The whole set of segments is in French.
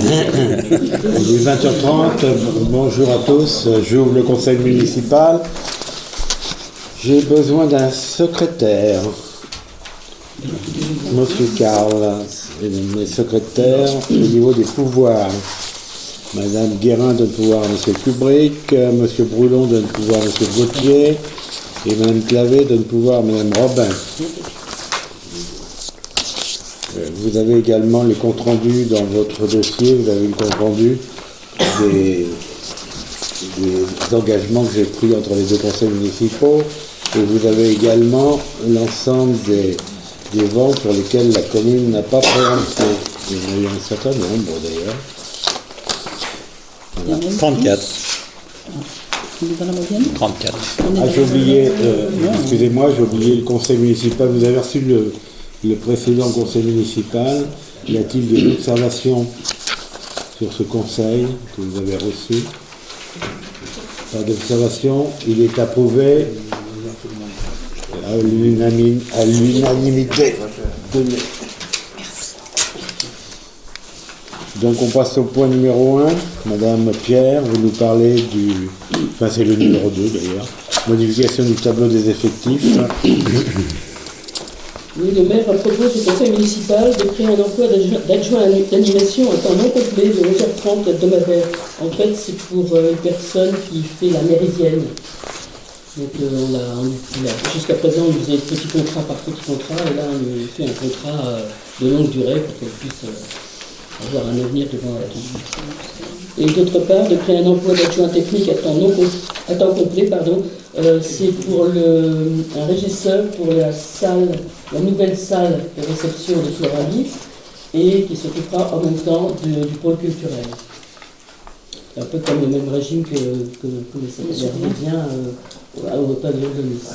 Il est 20h30, bonjour à tous, j'ouvre le conseil municipal. J'ai besoin d'un secrétaire. Monsieur Carl, mes secrétaires au niveau des pouvoirs. Madame Guérin donne pouvoir à Monsieur Kubrick, Monsieur Broulon donne pouvoir à Monsieur Gauthier, et Madame Clavé donne pouvoir à Madame Robin. Vous avez également les comptes rendus dans votre dossier, vous avez le compte rendu des engagements que j'ai pris entre les deux conseils municipaux, et vous avez également l'ensemble des ventes pour lesquelles la commune n'a pas préempté. Il y en a eu un certain nombre d'ailleurs. Voilà. 34. On est dans la moyenne 34. Ah, j'ai oublié, excusez-moi, j'ai oublié le conseil municipal. Vous avez reçu le précédent conseil municipal. Y a-t-il des observations sur ce conseil que vous avez reçu? Pas d'observation. Il est approuvé à l'unanimité. Donc on passe au point numéro 1. Madame Pierre, vous nous parlez enfin c'est le numéro 2 d'ailleurs, modification du tableau des effectifs. Oui, le maire propose au conseil municipal de créer un emploi d'adjoint d'animation à temps non complet de 11h30 hebdomadaire. En fait, c'est pour une personne qui fait la méridienne. Donc jusqu'à présent, on faisait petit contrat par petit contrat, et là on lui fait un contrat de longue durée pour qu'elle puisse avoir un avenir devant la ville. Et d'autre part, de créer un emploi d'adjoint technique à temps complet, c'est pour un régisseur pour la nouvelle salle de réception de Floralis, et qui s'occupera en même temps du pôle culturel. Un peu comme le même régime que les Saint-Germain au pavillon de Nice.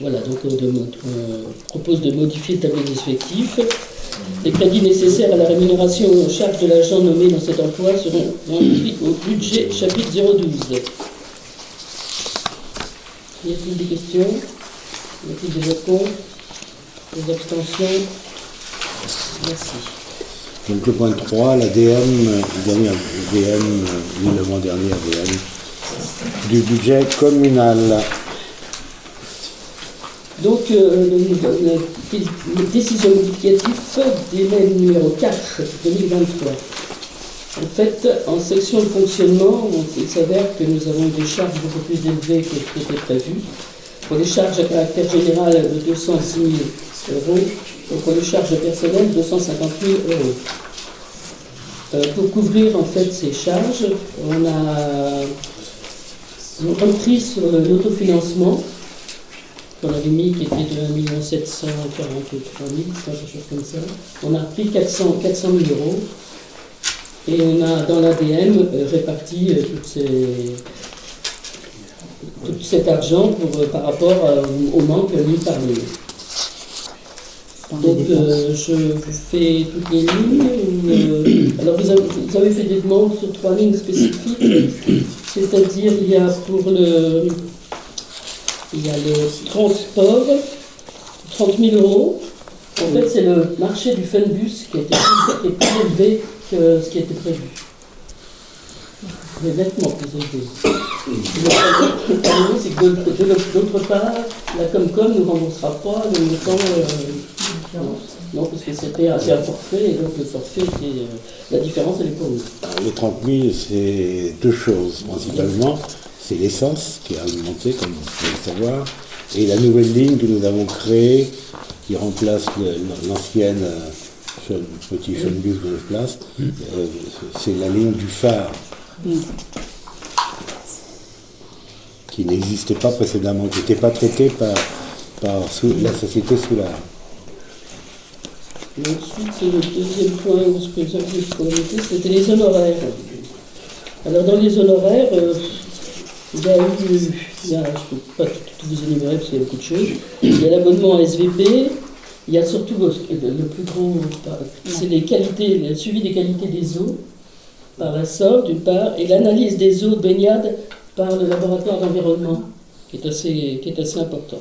Voilà, donc on propose de modifier le tableau des effectifs. Les crédits nécessaires à la rémunération et aux charges de l'agent nommé dans cet emploi seront inscrits au budget chapitre 012. Y a-t-il des questions? Y a-t-il des votes contre? Des abstentions? Merci. Donc le point 3, l'ADM, l'avant-dernier ADM du budget communal. Donc, une décision modificative délai numéro 4 2023. En fait, en section de fonctionnement, il s'avère que nous avons des charges beaucoup plus élevées que ce qui était prévu. Pour les charges à caractère général de 206 000 euros, et pour les charges personnelles, 250 000 euros. Pour couvrir en fait ces charges, on a repris sur l'autofinancement qu'on avait mis, qui était de 1 743 000, quelque chose comme ça. On a repris 400 000 euros et on a dans l'ADM réparti tout cet argent par rapport au manque mis par nous. Donc je vous fais toutes les lignes. Alors vous avez fait des demandes sur 3 lignes spécifiques, c'est-à-dire il y a le transport, 30 000 euros. En fait, c'est le marché du Funbus qui est plus élevé que ce qui était prévu. Mais nettement plus élevé. Le problème, c'est que d'autre part, la Comcom ne remboursera pas le montant. Non, parce que c'est un forfait, et donc le forfait, la différence, elle est pour nous. Les 30 000, c'est deux choses principalement. C'est l'essence qui a augmenté, comme vous pouvez le savoir, et la nouvelle ligne que nous avons créée, qui remplace l'ancienne petit Funbus de place, c'est la ligne du phare, qui n'existait pas précédemment, qui n'était pas traitée par la société Soulard. Et ensuite, le deuxième point où ce que j'avais noté, c'était les honoraires. Alors dans les honoraires, je ne peux pas tout vous énumérer parce qu'il y a beaucoup de choses. Il y a l'abonnement à SVP, il y a surtout le plus gros, c'est le suivi des qualités des eaux par la SOR d'une part, et l'analyse des eaux de baignade par le laboratoire d'environnement, qui est assez important.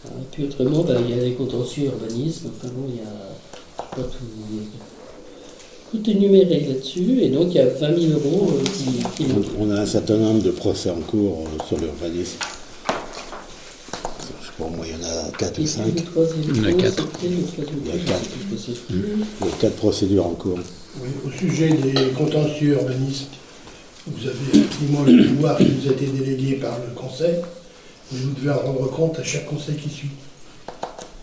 Et puis autrement, il y a les contentieux urbanisme, enfin bon, il y a pas tout. Tout est numéré là-dessus, et donc il y a 20 000 euros qui On a un certain nombre de procès en cours sur l'urbanisme. Je sais pas, moi, il y en a 4 ou 5. Il y en a 4. Il y a 4 procédures en cours. Oui, au sujet des contentieux urbanistes, vous avez effectivement le pouvoir qui vous a été délégué par le Conseil, mais vous devez en rendre compte à chaque Conseil qui suit.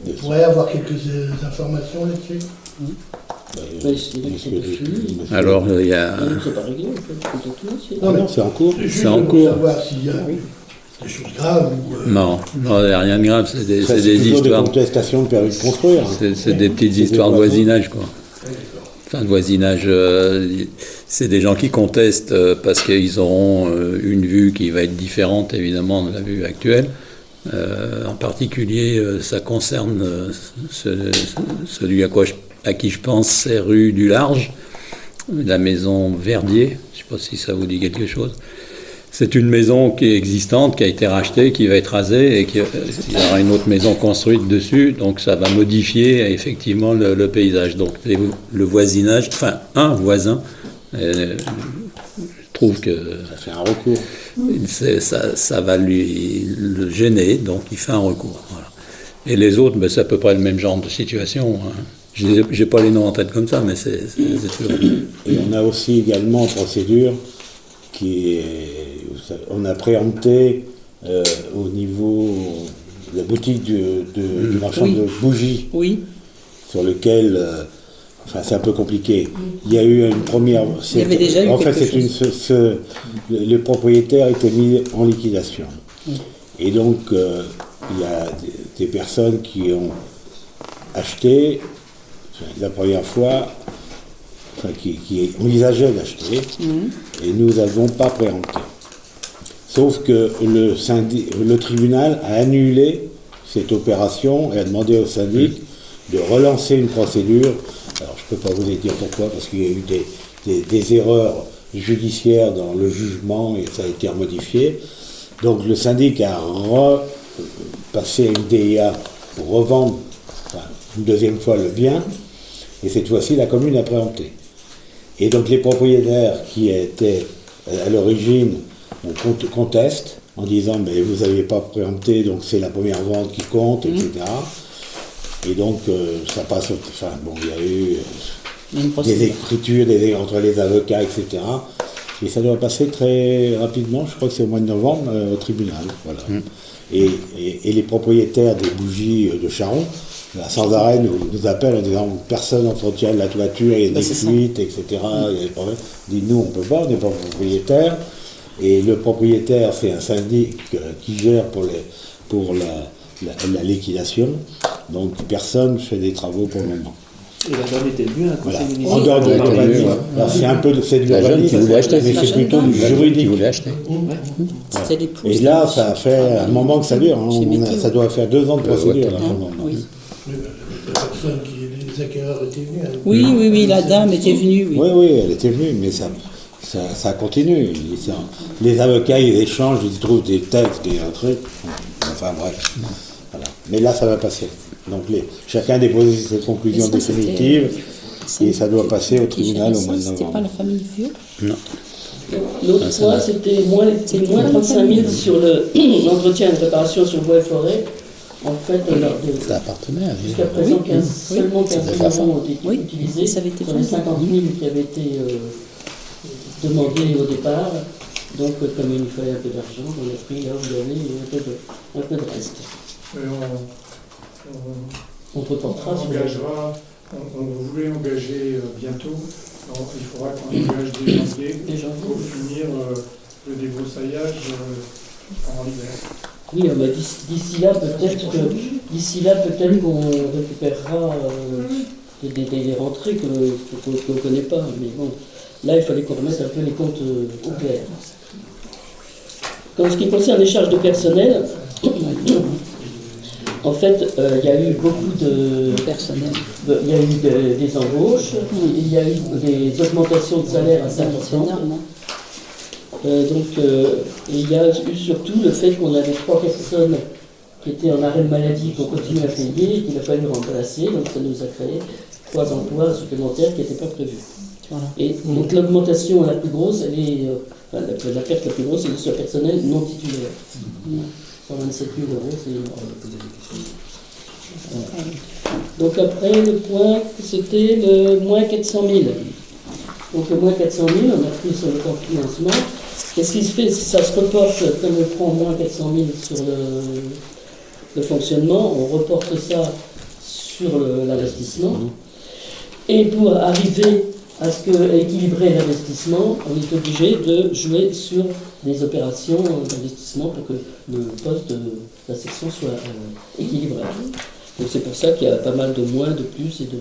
Vous pourrez avoir quelques informations là-dessus? Alors, il y a... C'est pas réglé, en fait. Non, c'est en cours. Juste C'est en pour cours. savoir s'il y a des choses graves ou... Non, il n'y a rien de grave, c'est des toujours histoires... des contestations de permis de construire. C'est des petites histoires de voisinage, quoi. Enfin, de voisinage, c'est des gens qui contestent parce qu'ils auront une vue qui va être différente, évidemment, de la vue actuelle. En particulier, ça concerne celui à qui je pense, c'est rue du Large, la maison Verdier. Je ne sais pas si ça vous dit quelque chose. C'est une maison qui est existante, qui a été rachetée, qui va être rasée et qu'il y aura une autre maison construite dessus. Donc ça va modifier effectivement le paysage. Donc le voisinage, enfin un voisin, trouve que Ça fait un recours. ça va le gêner, donc il fait un recours. Voilà. Et les autres, ben, c'est à peu près le même genre de situation. Hein. Je n'ai pas les noms en tête comme ça, mais c'est toujours... Et on a aussi également une procédure qui est... On a préempté au niveau de la boutique du marchand Oui. de bougies, Oui, sur lequel... enfin, c'est un peu compliqué. Il y a eu une première... Il y avait déjà eu en fait, quelque le propriétaire était mis en liquidation. Et donc, il y a des personnes qui ont acheté la première fois, enfin, qui envisageaient d'acheter, et nous n'avons pas préempté. Sauf que le tribunal a annulé cette opération et a demandé au syndic de relancer une procédure. Alors je ne peux pas vous dire pourquoi, parce qu'il y a eu des erreurs judiciaires dans le jugement et ça a été remodifié. Donc le syndic a repassé une DIA pour revendre une deuxième fois le bien, et cette fois-ci la commune a préempté. Et donc les propriétaires qui étaient à l'origine contestent en disant mais vous n'avez pas préempté, donc c'est la première vente qui compte, etc. Et donc ça passe, enfin bon, il y a eu des écritures entre les avocats, etc. Et ça doit passer très rapidement, je crois que c'est au mois de novembre, au tribunal. Voilà. Et les propriétaires des bougies de Charon, sans arrêt, nous appellent en disant personne n'entretient la toiture, il y a des fuites, etc. Il y a des problèmes. On dit nous on ne peut pas, on n'est pas propriétaire. Et le propriétaire, c'est un syndic qui gère pour la liquidation. Donc personne ne fait des travaux pour le moment. Et la dame était venue à un conseil En municipal. dehors de l'urbanisme. Alors c'est un peu de cette La jeune qui voulait urbanisme, acheter. mais c'est plutôt du Qui juridique. voulait acheter. c'était l'épouse. Et là, ça fait un moment que ça dure. Hein. Chez Météo. Ça doit faire 2 ans de procédure. Là, pour le moment. Oui. La personne les acquéreurs étaient venus. Hein. Oui, la dame était venue, oui. Oui, elle était venue, mais ça continue. Les avocats, ils échangent, ils trouvent des textes, un truc. Enfin bref. Voilà. Mais là, ça va passer. Donc chacun a déposé ses conclusions Mais ça, définitives et ça doit passer au Qui tribunal gérait au mois de ça, c'était pas novembre. la famille Vieux. Non. L'autre fois, c'était moins 35 000 sur l'entretien et la réparation sur bois et forêt. En fait, Ça appartenait à jusqu'à présent, seulement 15 000 euros ont été Oui, utilisés ça avait été sur les fait. 50 000 qui avaient été demandés au départ. Donc, comme il nous fallait un peu d'argent, on a pris là où il y avait un peu de reste. On reportera sur on voulait engager bientôt. Alors, il faudra qu'on engage dès janvier pour finir le débroussaillage en hiver. Oui, mais d'ici là, peut-être qu'on récupérera des rentrées qu'on ne connaît pas. Mais bon, là, il fallait qu'on remette un peu les comptes au clair. En ce qui concerne les charges de personnel, en fait, il y a eu beaucoup de Personnel. il y a eu des embauches, il y a eu des augmentations de salaire assez C'est importantes. énorme. Et il y a eu surtout le fait qu'on avait 3 personnes qui étaient en arrêt de maladie qu'on continue à payer et qu'il a fallu remplacer. Donc ça nous a créé 3 emplois supplémentaires qui n'étaient pas prévus. Voilà. Et donc l'augmentation la plus grosse, elle est, enfin, la perte la plus grosse, c'est sur le personnel non titulaire. 127 000 €, c'est énorme. Donc après, le point, c'était le moins 400 000. Donc le moins 400 000, on a pris sur le plan financement. Qu'est-ce qui se fait si ça se reporte, comme on prend moins 400 000 sur le fonctionnement, on reporte ça sur l'investissement. Et pour arriver à équilibrer l'investissement, on est obligé de jouer sur des opérations d'investissement pour que le poste de la section soit équilibré. Donc c'est pour ça qu'il y a pas mal de moins, de plus et de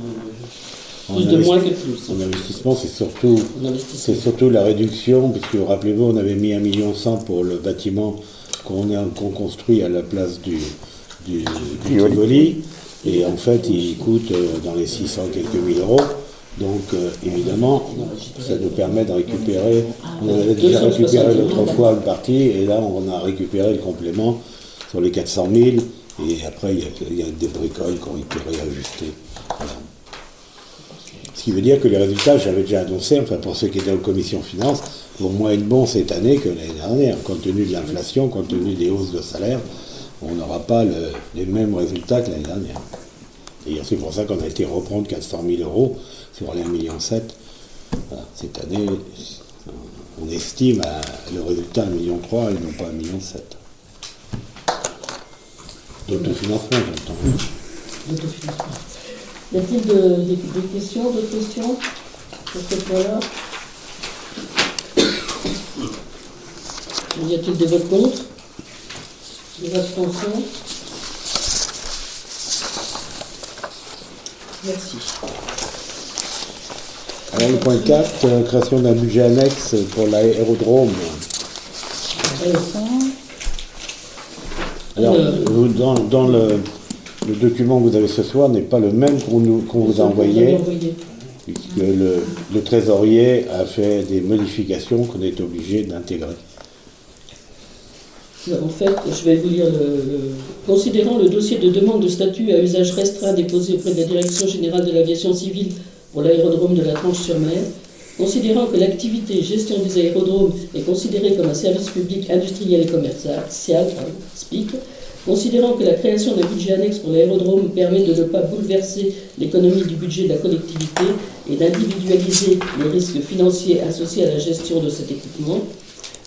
plus de moins que de plus. En investissement, c'est surtout la réduction, puisque rappelez-vous, on avait mis 1,1 million pour le bâtiment qu'on construit à la place du Tivoli, et en fait il coûte dans les 600 quelques mille euros. Donc évidemment, ça nous permet de récupérer, on avait déjà récupéré l'autre fois une partie, et là on a récupéré le complément sur les 400 000, et après il y a des bricoles qui ont été réajustées. Voilà. Ce qui veut dire que les résultats, j'avais déjà annoncé, enfin pour ceux qui étaient en commission finance, vont moins être bons cette année que l'année dernière, compte tenu de l'inflation, compte tenu des hausses de salaire, on n'aura pas les mêmes résultats que l'année dernière. Et c'est pour ça qu'on a été reprendre 400 000 € sur les 1,7 million. Voilà. Cette année, on estime le résultat à 1,3 million et non pas 1,7 million. D'autofinancement, j'entends. L'autofinancement. Y a-t-il d'autres questions sur ce point-là? Y a-t-il des votes contre? Des abstentions? Merci. Alors le point 4, création d'un budget annexe pour l'aérodrome. Alors, dans le document que vous avez ce soir n'est pas le même qu'on vous a envoyé, puisque le trésorier a fait des modifications qu'on est obligé d'intégrer. En fait, je vais vous lire Considérant le dossier de demande de statut à usage restreint déposé auprès de la Direction générale de l'aviation civile pour l'aérodrome de la Tranche-sur-Mer, considérant que l'activité gestion des aérodromes est considérée comme un service public industriel et commercial, SPIC, considérant que la création d'un budget annexe pour l'aérodrome permet de ne pas bouleverser l'économie du budget de la collectivité et d'individualiser les risques financiers associés à la gestion de cet équipement,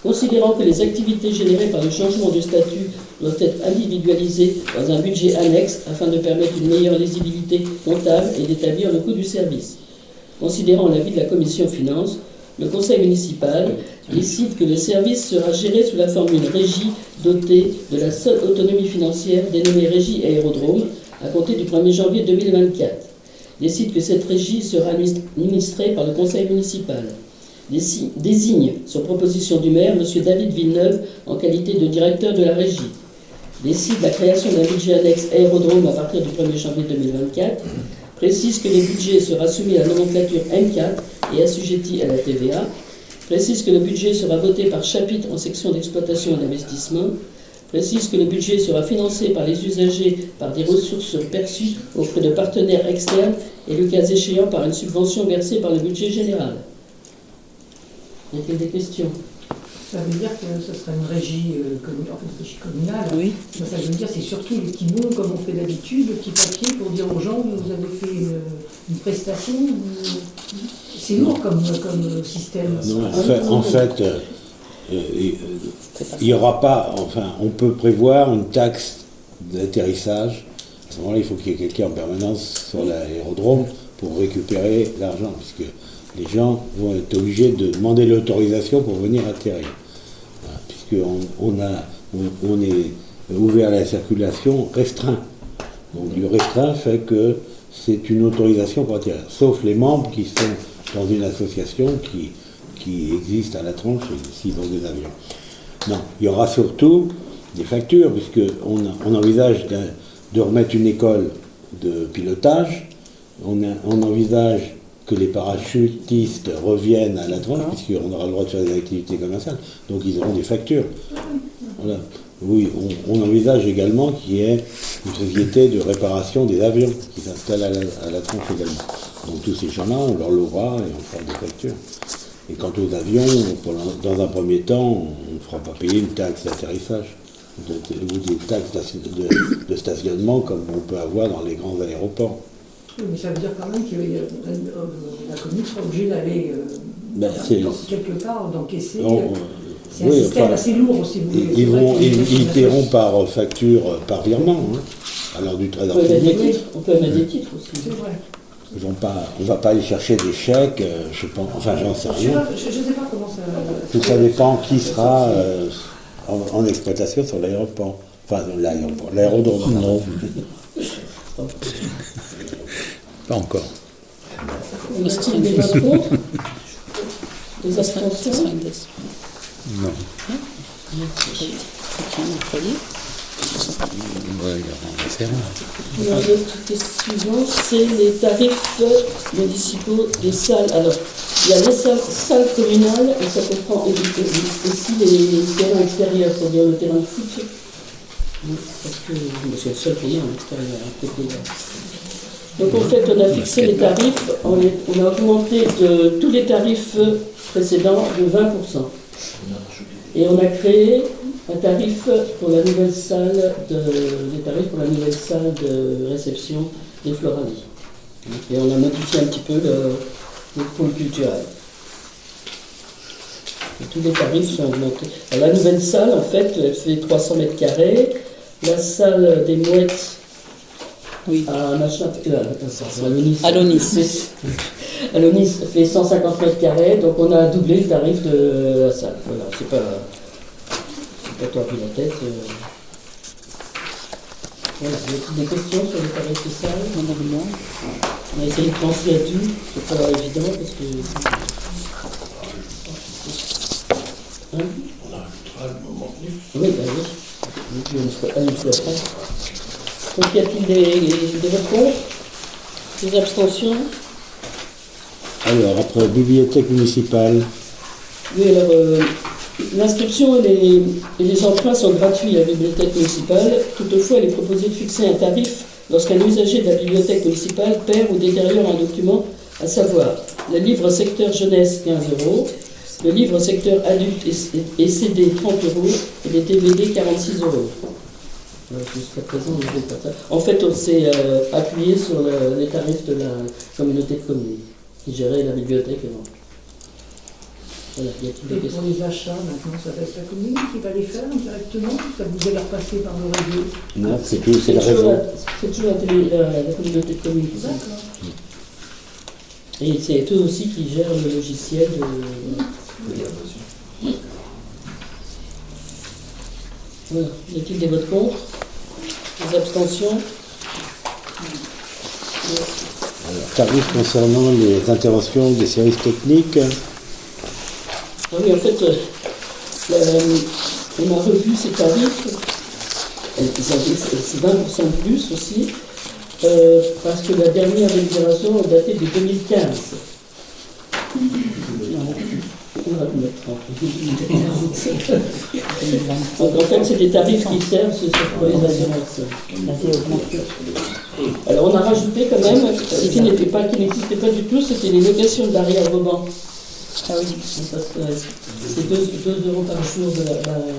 considérant que les activités générées par le changement de statut doivent être individualisées dans un budget annexe afin de permettre une meilleure lisibilité comptable et d'établir le coût du service. Considérant l'avis de la commission finances, le conseil municipal décide que le service sera géré sous la formule régie dotée de la seule autonomie financière dénommée régie aérodrome à compter du 1er janvier 2024. Décide que cette régie sera administrée par le conseil municipal. Désigne, sur proposition du maire, M. David Villeneuve en qualité de directeur de la régie. Décide la création d'un budget annexe aérodrome à partir du 1er janvier 2024. Précise que le budget sera soumis à la nomenclature M4 et assujetti à la TVA. Précise que le budget sera voté par chapitre en section d'exploitation et d'investissement. Précise que le budget sera financé par les usagers par des ressources perçues auprès de partenaires externes et le cas échéant par une subvention versée par le budget général. Y a-t-il des questions? Ça veut dire que ce serait une régie, communale. Oui. Ça veut dire que c'est surtout les petits bons, comme on fait d'habitude, le petit papier pour dire aux gens vous avez fait une prestation. C'est lourd comme système. Non, en fait, il n'y aura pas, enfin, on peut prévoir une taxe d'atterrissage. À ce moment-là, il faut qu'il y ait quelqu'un en permanence sur l'aérodrome pour récupérer l'argent, puisque les gens vont être obligés de demander l'autorisation pour venir atterrir. Voilà, puisqu'on est ouvert à la circulation restreint. Donc le restreint fait que c'est une autorisation pour atterrir, sauf les membres qui sont dans une association qui existe à la Tranche, s'ils ont des avions. Non, il y aura surtout des factures, puisqu'on envisage de remettre une école de pilotage, on envisage que les parachutistes reviennent à la Tranche, puisqu'on aura le droit de faire des activités commerciales, donc ils auront des factures. Voilà. Oui, on envisage également qu'il y ait une société de réparation des avions qui s'installe à la tronche également. Donc tous ces gens-là, on leur louera et on fera des factures. Et quant aux avions, dans un premier temps, on ne fera pas payer une taxe d'atterrissage ou des taxes de stationnement comme on peut avoir dans les grands aéroports. Oui, mais ça veut dire quand même que la commune sera obligée d'aller quelque part, d'encaisser. C'est un système assez lourd, si vous voulez. Ils paieront par facture, par virement, hein, à l'heure du Trésor public. On peut mettre des titres aussi. C'est vrai. On ne va pas aller chercher des chèques, je pense, enfin j'en sais rien. Je ne sais pas comment ça... Tout ça dépend qui sera en exploitation sur l'aéroport. Enfin, l'aérodrome. Non. Pas encore. Mais ce serait Des une votes contre, des ça serait abstentions. une baisse. Non. Mercredi. Ouais, on va faire un. Alors, le truc suivant, c'est les tarifs municipaux des salles. Alors, il y a les salles communales, et ça comprend aussi les terrains extérieurs, c'est-à-dire le terrain de foot. Parce que c'est le seul pays en extérieur, à côté là. Donc en fait, on a fixé les tarifs, on a augmenté de tous les tarifs précédents de 20%. Et on a créé un tarif pour la nouvelle salle de réception des Floralies. Et on a modifié un petit peu le pôle culturel. Et tous les tarifs sont augmentés. Alors, la nouvelle salle, en fait, elle fait 300 mètres carrés. La salle des Mouettes Oui. à Alonis fait 150 mètres carrés, donc on a doublé le tarif de la salle. Voilà, c'est pas tordu la tête. Voilà, il y a des questions sur les tarifs de salle. On a essayé de penser à tout, c'est pas évident parce que. Hein? On arrêtera le moment venu. Oui, bah oui. Et puis on se le fera. Donc y a-t-il des votes contre? Des abstentions? Alors, après, bibliothèque municipale. Oui, alors l'inscription et les emprunts sont gratuits à la bibliothèque municipale. Toutefois, il est proposé de fixer un tarif lorsqu'un usager de la bibliothèque municipale perd ou détériore un document, à savoir le livre secteur jeunesse 15 €, le livre secteur adulte et CD 30 € et les DVD 46 €. Jusqu'à présent, on ne fait pas ça. En fait, on s'est appuyé sur les tarifs de la communauté de communes qui gérait la bibliothèque avant. Voilà, y a-t-il des Et questions? pour les achats, maintenant, ça reste la commune qui va les faire directement? Ça vous allez repasser par le réseau? Non, c'est la raison. C'est toujours la communauté de communes qui fait. D'accord. Et c'est eux aussi qui gèrent le logiciel de. Voilà. Y a-t-il des votes contre? Des abstentions? Alors, tarif concernant les interventions des services techniques. Ah oui, en fait, on a revu ces tarifs, c'est 20% de plus aussi, parce que la dernière rémunération est datée de 2015. On va le mettre en Donc en fait, c'est des tarifs qui servent pour les assurances. Alors on a rajouté quand même, ce qui n'existait pas du tout, c'était les locations d'arrière-rebans. Ah oui. C'est 2 € par jour de la barrière.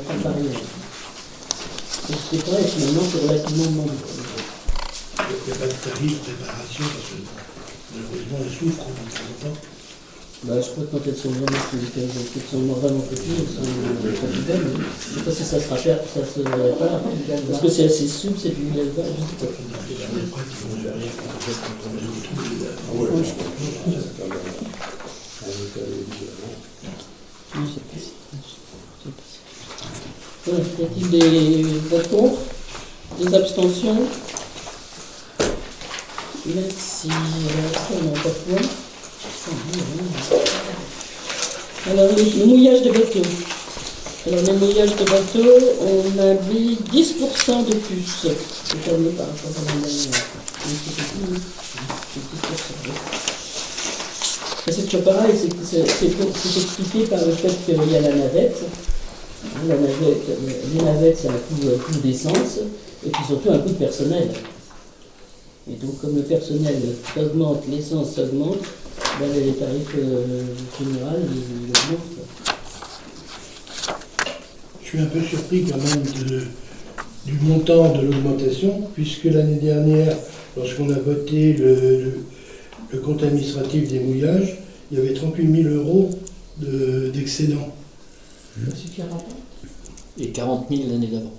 C'est vrai, finalement, c'est relativement moins. Il n'y a pas de tarif de réparation parce que malheureusement elles souffrent en temps en temps. Bah, je crois que quand elles sont vraiment petites, elles sont pas plus belles. Mais je ne sais pas si ça sera cher, ça se répare. Parce que c'est assez souple, c'est du élevage, je sais pas. Voilà, y a-t-il des votes contre? Des abstentions? Merci. Alors, on a encore point. Alors, le mouillage de bateau. Alors, le mouillage de bateau, on a mis 10% de plus. C'est terminé par rapport à l'année dernière. C'est toujours pareil, c'est expliqué par le fait qu'il y a la navette. Les navettes, c'est un coût d'essence, et puis surtout un coût de personnel. Et donc, comme le personnel augmente, l'essence augmente, ben, les tarifs généraux, ils augmentent. Je suis un peu surpris quand même du montant de l'augmentation, puisque l'année dernière, lorsqu'on a voté le compte administratif des mouillages, il y avait 38 000 euros d'excédent. Ça suffira pas. Et 40 000 l'année d'avant.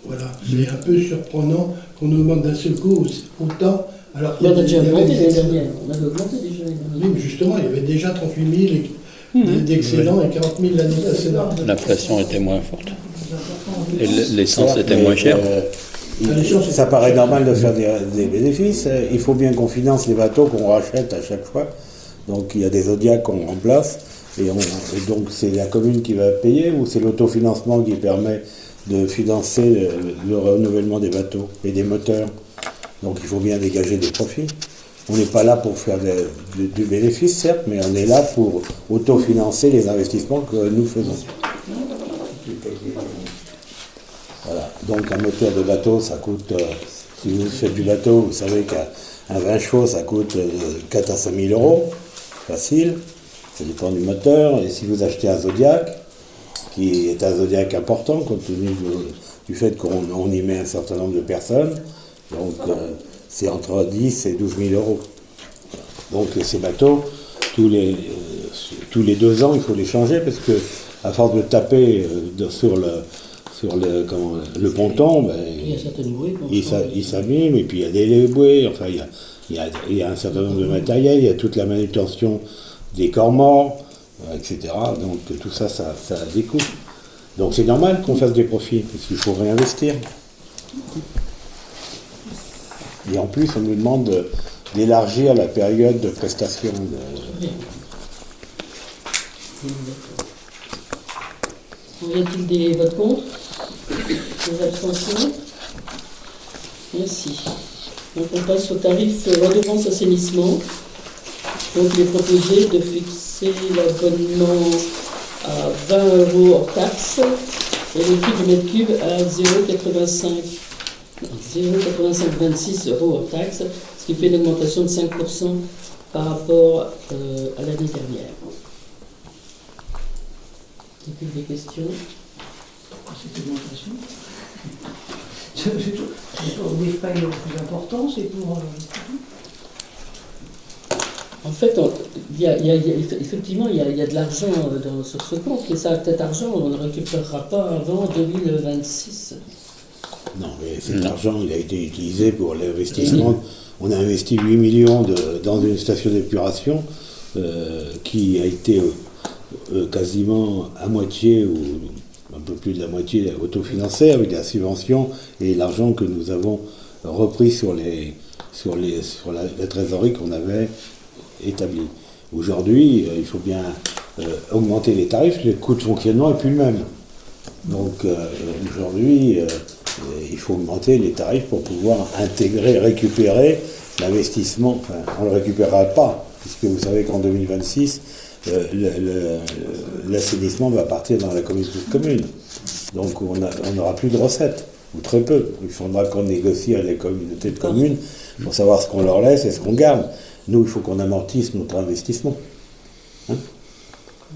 Voilà, c'est un peu surprenant qu'on augmente d'un seul coup autant. Alors On a déjà il y avait augmenté l'année des- dernière. On avait augmenté déjà l'année Oui, dernière. mais justement, il y avait déjà 38 000 d'excédent et 40 000 l'année précédente. L'inflation était moins forte. C'est important. Et l'essence Certes, était mais, moins chère. Ça paraît normal de faire des bénéfices. Il faut bien qu'on finance les bateaux qu'on rachète à chaque fois. Donc il y a des Zodiacs qu'on remplace. Et donc c'est la commune qui va payer ou c'est l'autofinancement qui permet de financer le renouvellement des bateaux et des moteurs. Donc il faut bien dégager des profits. On n'est pas là pour faire du bénéfice, certes, mais on est là pour autofinancer les investissements que nous faisons. Voilà. Donc un moteur de bateau, ça coûte, si vous faites du bateau, vous savez qu'un 20 chevaux, ça coûte 4 à 5 000 euros, facile, ça dépend du moteur. Et si vous achetez un Zodiac, qui est un Zodiac important, compte tenu du fait qu'on y met un certain nombre de personnes, donc c'est entre 10 et 12 000 euros. Donc ces bateaux, tous les 2 ans, il faut les changer, parce que à force de taper sur le ponton, ben, Il y a certaines bouées. il s'abîme, et puis il y a des bouées, enfin il y a un certain nombre de matériel, il y a toute la manutention des corps morts, etc. Donc tout ça, ça a des coûts. Donc c'est normal qu'on fasse des profits, parce qu'il faut réinvestir. Et en plus, on nous demande d'élargir la période de prestation. Y a-t-il des votes contre? Des abstentions? Merci. Donc on passe au tarif redevance assainissement. Donc il est proposé de fixer l'abonnement à 20 € hors taxe et le prix du mètre cube à 0,8526 € hors taxe, ce qui fait une augmentation de 5% par rapport à l'année dernière. Y a-t-il des questions? Cette augmentation. C'est pour des frais plus importants, c'est pour. En fait, effectivement, il y a de l'argent sur ce compte, mais cet argent, on ne le récupérera pas avant 2026. Non, mais cet argent, il a été utilisé pour l'investissement. On a investi 8 millions dans une station d'épuration qui a été quasiment à moitié ou un peu plus de la moitié autofinancée avec la subvention et l'argent que nous avons repris sur la trésorerie qu'on avait établie. Aujourd'hui, il faut bien augmenter les tarifs, le coût de fonctionnement n'est plus le même. Donc aujourd'hui, il faut augmenter les tarifs pour pouvoir intégrer, récupérer l'investissement. Enfin, on ne le récupérera pas, puisque vous savez qu'en 2026, l'assainissement va partir dans la communauté de communes. Donc on n'aura plus de recettes, ou très peu. Il faudra qu'on négocie avec les communautés de communes pour savoir ce qu'on leur laisse et ce qu'on garde. Nous, il faut qu'on amortisse notre investissement. Hein?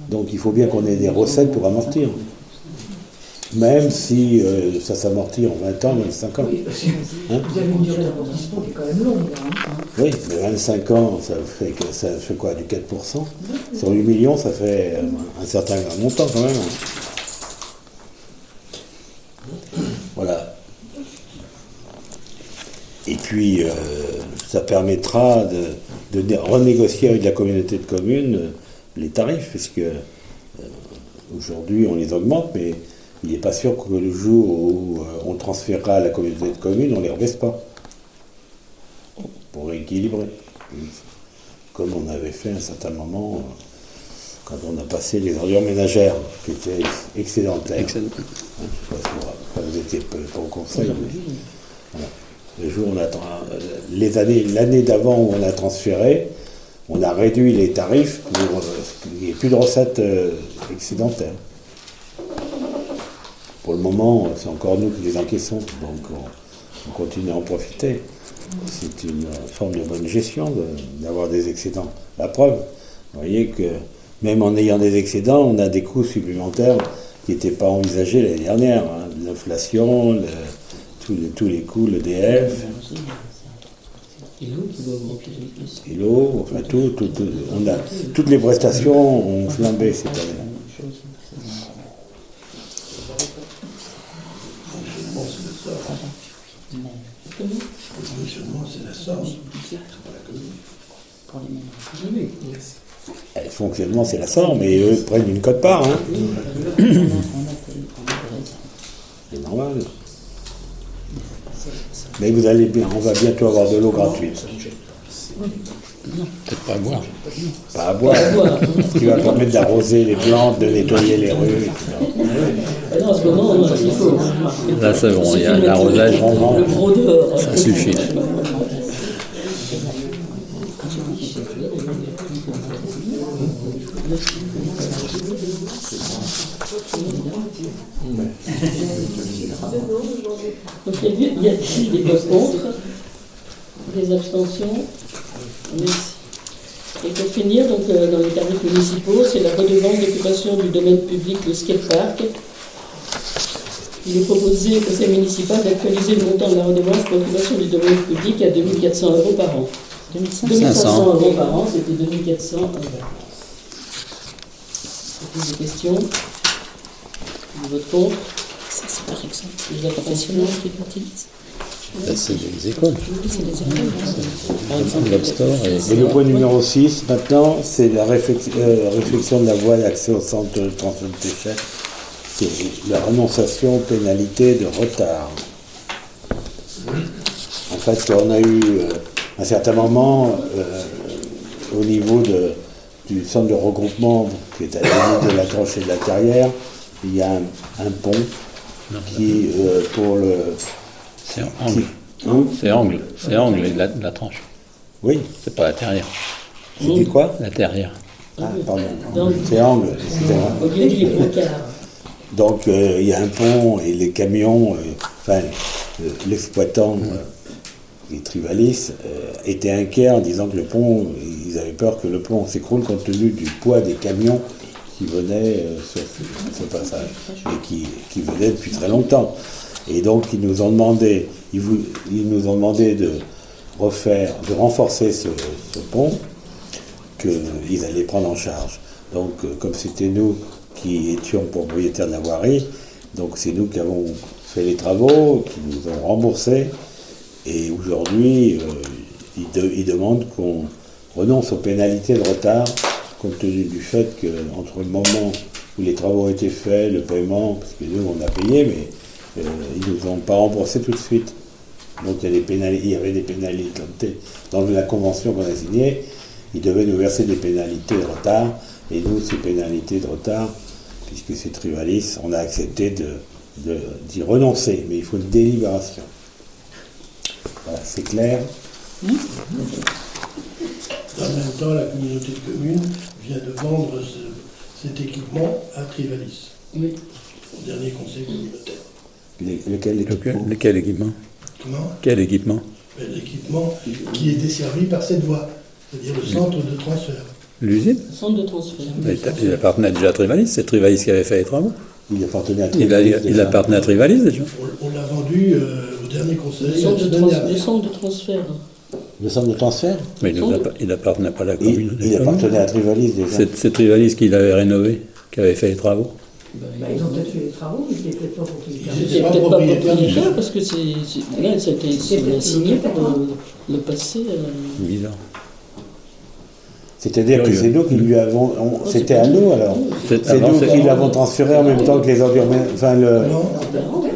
Donc il faut bien qu'on ait des recettes pour amortir. Même si ça s'amortit en 20 ans, 25 ans. Oui, parce que vous avez une durée d'amortissement qui est quand même longue. Hein. Oui, mais 25 ans, ça fait quoi, du 4%? Sur 8 millions, ça fait un certain montant quand même. Voilà. Et puis, ça permettra de renégocier avec la communauté de communes les tarifs, puisque aujourd'hui, on les augmente, mais il n'est pas sûr que le jour où on transférera à la communauté de communes, on ne les rebaisse pas. Pour rééquilibrer. Comme on avait fait à un certain moment quand on a passé les ordures ménagères, qui étaient excédentaires. Excellent. Hein, je sais pas, vous n'étiez pas au conseil. Mais, voilà. Le jour où on a l'année d'avant où on a transféré, on a réduit les tarifs pour qu'il n'y ait plus de recettes excédentaires. pour le moment, c'est encore nous qui les encaissons, donc on continue à en profiter. C'est une forme de bonne gestion d'avoir des excédents. La preuve, vous voyez que même en ayant des excédents, on a des coûts supplémentaires qui n'étaient pas envisagés l'année dernière. Hein. L'inflation, tous les coûts, l'EDF, Et l'eau qui va augmenter le plus. et l'eau, enfin toutes les prestations ont flambé cette année. Le fonctionnement, c'est la somme, c'est pas la commune. Pour les ménages. Le fonctionnement, c'est la sorte, mais eux prennent une cote-part. Hein. C'est normal. Mais vous allez bien, on va bientôt avoir de l'eau gratuite. Peut-être pas à boire. Pas à boire. Ce qui va permettre d'arroser les plantes, de nettoyer les rues, etc. Alors, en ce moment, il faut. Là, c'est bon, il y a l'arrosage. Le gros dehors. Ça suffit. Donc il y a des votes contre, des abstentions. Merci. Et pour finir, donc, dans les tarifs municipaux, c'est la redevance d'occupation du domaine public de skatepark. Il est proposé au conseil municipal d'actualiser le montant de la redevance pour l'occupation du domaine public à 2 400 € par an. 2 500 € par an, c'était 2 400 €. Des questions? Des votes contre? Ça, c'est par exemple Des les abstentions? professionnels qui l'utilisent. C'est des écoles. C'est des écoles. Par exemple, Lobster Et le point numéro 6, maintenant, c'est la réflexion de la voie d'accès au centre de transfert de déchets. C'est la renonciation aux pénalités de retard. En fait, on a eu un certain moment, au niveau du centre de regroupement, qui est à la limite de la Tranche et de la Carrière, il y a un pont qui, pour le... c'est angle. Hein? C'est angle de la tranche. Oui, C'est pas la terrière. c'était quoi? La terrière. Ah, pardon. C'est angle, excusez-moi. Au lieu des brancards. Donc il y a un pont et les camions, l'exploitant, les Trivalis, était inquiet en disant que le pont, ils avaient peur que le pont s'écroule compte tenu du poids des camions qui venaient sur ce passage et qui venaient depuis très longtemps. Et donc ils nous ont demandé, de renforcer ce pont qu'ils allaient prendre en charge. Donc comme c'était nous qui étions propriétaires de la voirie, donc c'est nous qui avons fait les travaux, qui nous ont remboursés, et aujourd'hui ils demandent qu'on renonce aux pénalités de retard, compte tenu du fait qu'entre le moment où les travaux ont été faits, le paiement, parce que nous on a payé, mais ils ne nous ont pas remboursé tout de suite. Donc il y avait des pénalités dans la convention qu'on a signée, ils devaient nous verser des pénalités de retard, et nous, ces pénalités de retard, puisque c'est Trivalis, on a accepté d'y renoncer, mais il faut une délibération. Voilà, c'est clair. En même temps, la communauté de communes vient de vendre cet équipement à Trivalis, Oui. au dernier conseil communautaire. Lequel équipement? Comment? Quel équipement? L'équipement qui est desservi par cette voie, c'est-à-dire le centre de transfert. L'usine? Centre de transfert. Il appartenait déjà à Trivalis. C'est Trivalis qui avait fait les travaux. Il appartenait à Trivalis. Il appartenait à Trivalis déjà. On l'a vendu au dernier conseil Le la centre semaine dernière. de transfert. Le centre de transfert, Mais il n'appartenait pas à la commune. il appartenait à Trivalis déjà. C'est Trivalis qui l'avait rénové, qui avait fait les travaux. Ils ont peut-être fait les travaux, mais ils n'étaient peut-être pas propriétaires. Ils C'était étaient pas peut-être pas propriétaires du propriétaire sol. parce que là, on a signé pour le passer. Bizarre. C'est-à-dire que c'est nous qui lui avons... C'était à nous alors. C'est avant, nous c'est- qui l'avons transféré en même temps que les ordures... Enfin, Non,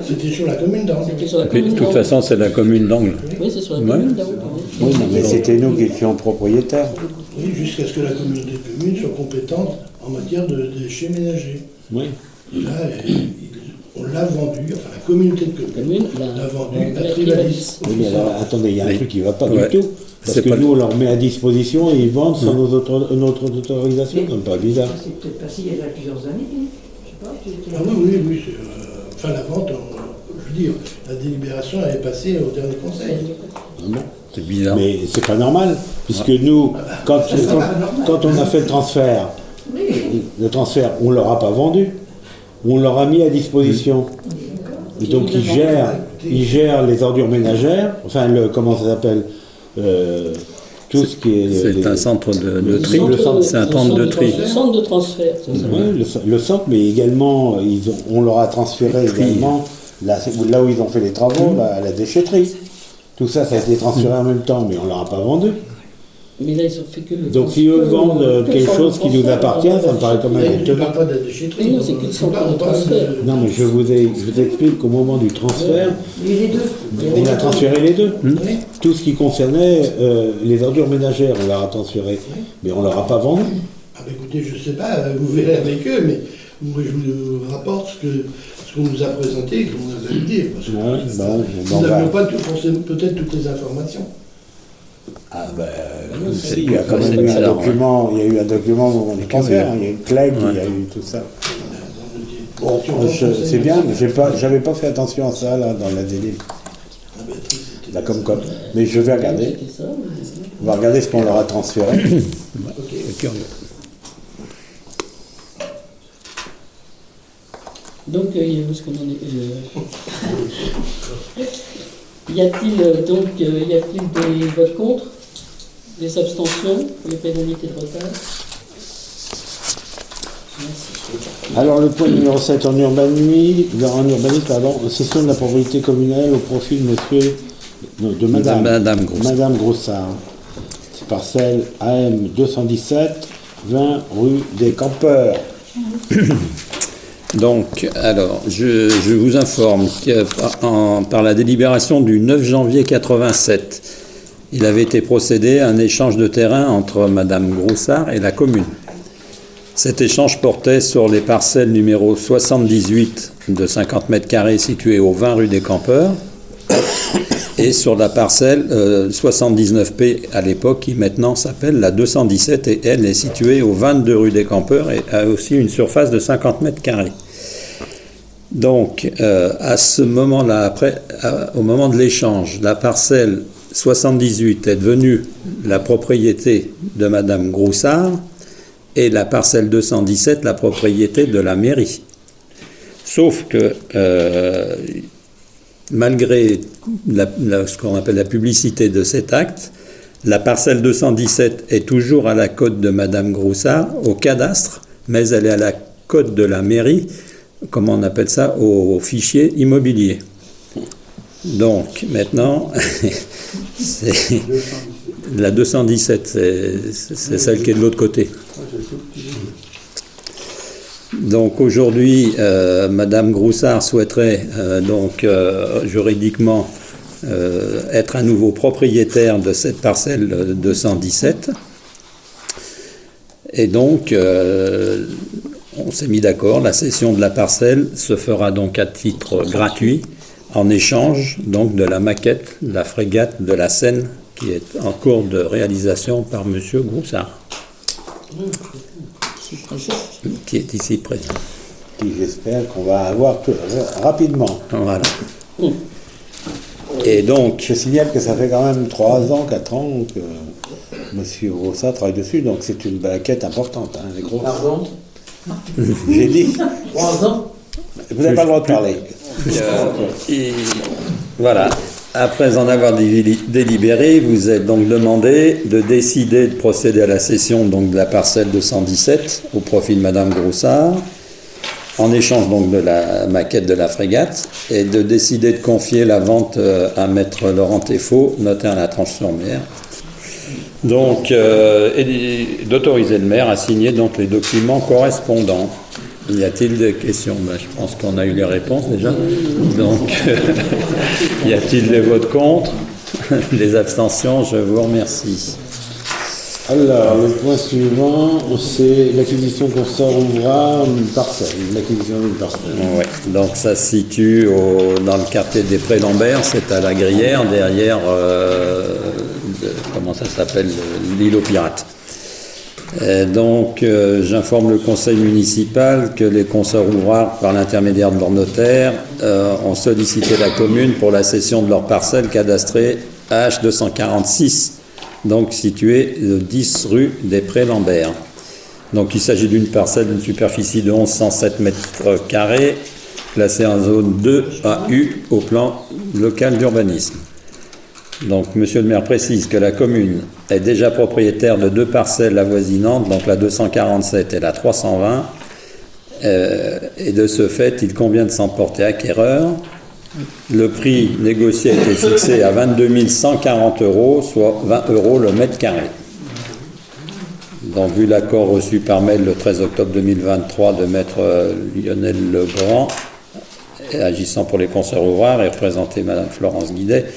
c'était sur la commune d'Angle. C'était sur la Et puis, de commune toute d'Angle. façon, c'est la commune d'Angle. Oui, c'est sur la Ouais. commune d'Angle. oui, non, mais c'était nous qui étions propriétaires. Oui, jusqu'à ce que la communauté de communes soit compétente en matière de déchets ménagers. Oui. Et là, on l'a vendu, enfin la communauté de communes l'a vendu à Trivalis. Oui, mais alors, attendez, il y a un Oui. truc qui ne va pas Ouais. du tout. Parce C'est que pas- nous, on leur met à disposition et ils vendent sans notre autorisation. C'est pas bizarre. C'est peut-être passé il y a plusieurs années. Je sais pas. Ah oui, oui, oui. enfin la vente, je veux dire, la délibération elle est passée au dernier conseil. Ah bon. C'est bizarre. Mais c'est pas normal, puisque nous, quand on a fait le transfert, on leur a pas vendu, on leur a mis à disposition. Et donc ils gèrent les ordures ménagères, enfin comment ça s'appelle, tout ce qui est. C'est un centre de tri. C'est un centre de tri. Le centre de transfert, c'est ça. Oui, le centre, mais également, on leur a transféré également là où ils ont fait les travaux, à la déchetterie. Tout ça, ça a été transféré en même temps, mais on ne leur a pas vendu. Mais là, ils ont fait que le. Donc si eux vendent quelque chose qui nous appartient, ça me paraît comme un Mais tu ne étonnant. parles pas de la déchetterie. Non, c'est que le centre de transfert. Non, mais je vous explique qu'au moment du transfert, Les deux. on a transféré les deux. Oui. Tout ce qui concernait les ordures ménagères, on leur a transféré, mais on ne leur a pas vendu. Ah bah écoutez, je ne sais pas, vous verrez avec eux, mais moi je vous rapporte ce qu'on nous a présenté et qu'on a validé. Parce que nous n'avions pas peut-être toutes les informations. Ah ben, il y a quand même eu un document, il y a eu un document au moment du transfert, il y a eu une clé, il y a eu tout ça. Bon, c'est bien, mais j'avais pas fait attention à ça là dans la délai. La Comcom. Mais je vais regarder. C'était ça, mais- On va regarder ce qu'on leur a transféré. Donc, où est-ce qu'on en est Y a-t-il des votes contre, des abstentions pour les pénalités de retard? Merci. Alors le point numéro 7 en urbanisme, cession de la propriété communale au profit de Madame Groussard. C'est parcelle AM 217, 20 rue des Campeurs. Donc, alors, je vous informe que par la délibération du 9 janvier 87, il avait été procédé à un échange de terrain entre Madame Groussard et la commune. Cet échange portait sur les parcelles numéro 78 de 50 mètres carrés situées au 20 rue des Campeurs et sur la parcelle 79P à l'époque qui maintenant s'appelle la 217 et elle est située au 22 rue des Campeurs et a aussi une surface de 50 mètres carrés. Donc, à ce moment-là, au moment de l'échange, la parcelle 78 est devenue la propriété de Madame Groussard et la parcelle 217 la propriété de la mairie. Sauf que, malgré ce qu'on appelle la publicité de cet acte, la parcelle 217 est toujours à la cote de Madame Groussard, au cadastre, mais elle est à la cote de la mairie, comment on appelle ça, au fichier immobilier. Donc, maintenant, c'est la 217, c'est celle qui est de l'autre côté. Donc aujourd'hui, Madame Groussard souhaiterait juridiquement être à nouveau propriétaire de cette parcelle 217. Et donc, on s'est mis d'accord, la cession de la parcelle se fera donc à titre gratuit en échange donc de la maquette, de la frégate de la Seine qui est en cours de réalisation par Monsieur Groussard, qui est ici présent. Qui j'espère qu'on va avoir rapidement. Voilà. Et donc, Je signale que ça fait quand même 3 ans, 4 ans que M. Groussard travaille dessus, donc c'est une maquette importante. Hein, les grosses. Pardon? J'ai dit, 3 ans? vous n'avez pas le droit de parler. voilà. Après en avoir délibéré, vous êtes donc demandé de décider de procéder à la cession donc de la parcelle 217 au profit de Madame Groussard, en échange donc de la maquette de la frégate, et de décider de confier la vente à Maître Laurent Teffot, notaire à la Tranche-sur-Mer. Donc, et d'autoriser le maire à signer donc les documents correspondants. Y a-t-il des questions? Je pense qu'on a eu les réponses déjà. Donc, y a-t-il des votes contre? Des abstentions? Je vous remercie. Alors, le point suivant, c'est l'acquisition qu'on sort ouvrira une parcelle, l'acquisition d'une parcelle. Ouais. Donc, ça se situe dans le quartier des Prés-Lambert, c'est à la Gruyère, derrière, comment ça s'appelle, l'île aux Pirates. J'informe le conseil municipal que les consorts ouvraires, par l'intermédiaire de leur notaire, ont sollicité la commune pour la cession de leur parcelle cadastrée H246, donc située de 10 rue des Prés-Lambert. Donc il s'agit d'une parcelle d'une superficie de 1107 mètres carrés, classée en zone 2 AU au plan local d'urbanisme. Donc, Monsieur le maire précise que la commune est déjà propriétaire de 2 parcelles avoisinantes, donc la 247 et la 320, et de ce fait, il convient de s'en porter acquéreur. Le prix négocié a été fixé à 22 140 €, soit 20 € le mètre carré. Donc, vu l'accord reçu par mail le 13 octobre 2023 de maître Lionel Legrand, agissant pour les consorts ouvraires et représenté Madame Florence Guidet,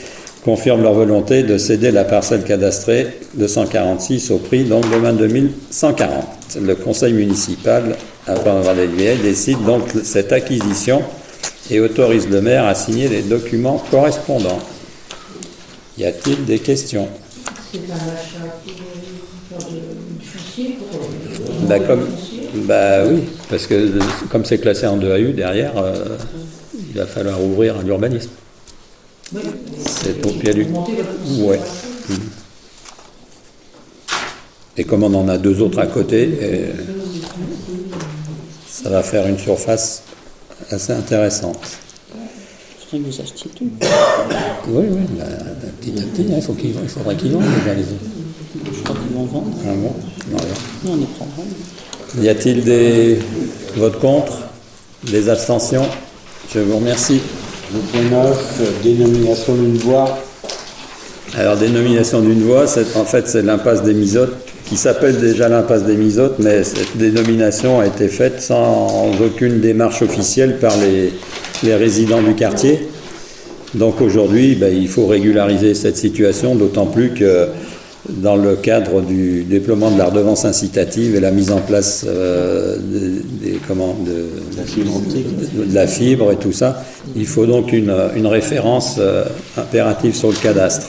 confirment leur volonté de céder la parcelle cadastrée 246 au prix donc de 22 140. Le conseil municipal, après avoir délibéré, décide donc cette acquisition et autorise le maire à signer les documents correspondants. Y a-t-il des questions? C'est un achat pour du foncier pour Oui, parce que comme c'est classé en 2 AU, derrière, il va falloir ouvrir à l'urbanisme. Oui, c'est au pied du... Ouais. Et comme on en a 2 autres à côté, ça va faire une surface assez intéressante. Il faudrait que vous achetiez tout. Oui, petit à petit, il faudra qu'ils vendent déjà les autres. Je crois qu'ils vont vendre. Ah bon? Non, Nous, on les prendra. Y a-t-il des votes contre? Des abstentions? Je vous remercie. Le point 9, dénomination d'une voie. Alors, dénomination d'une voie, c'est l'impasse des Misottes, qui s'appelle déjà l'impasse des Misottes, mais cette dénomination a été faite sans aucune démarche officielle par les résidents du quartier. Donc aujourd'hui, il faut régulariser cette situation, d'autant plus que dans le cadre du déploiement de la redevance incitative et la mise en place de la fibre et tout ça, il faut donc une référence impérative sur le cadastre.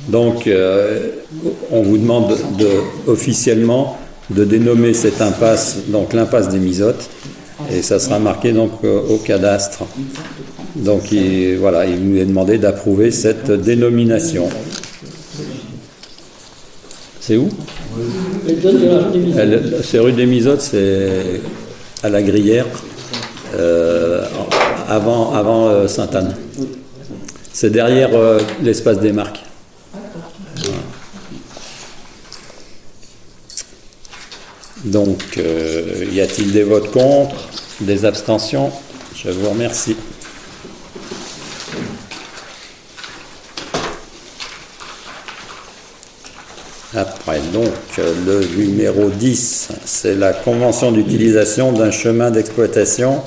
Donc on vous demande officiellement de dénommer cette impasse, donc l'impasse des Misottes, et ça sera marqué donc au cadastre. Donc il nous est demandé d'approuver cette dénomination. C'est où? C'est rue des Misottes, c'est à la Gruyère, avant Sainte-Anne. C'est derrière l'espace des marques. Donc, y a-t-il des votes contre? Des abstentions? Je vous remercie. Après, donc, le numéro 10, c'est la convention d'utilisation d'un chemin d'exploitation.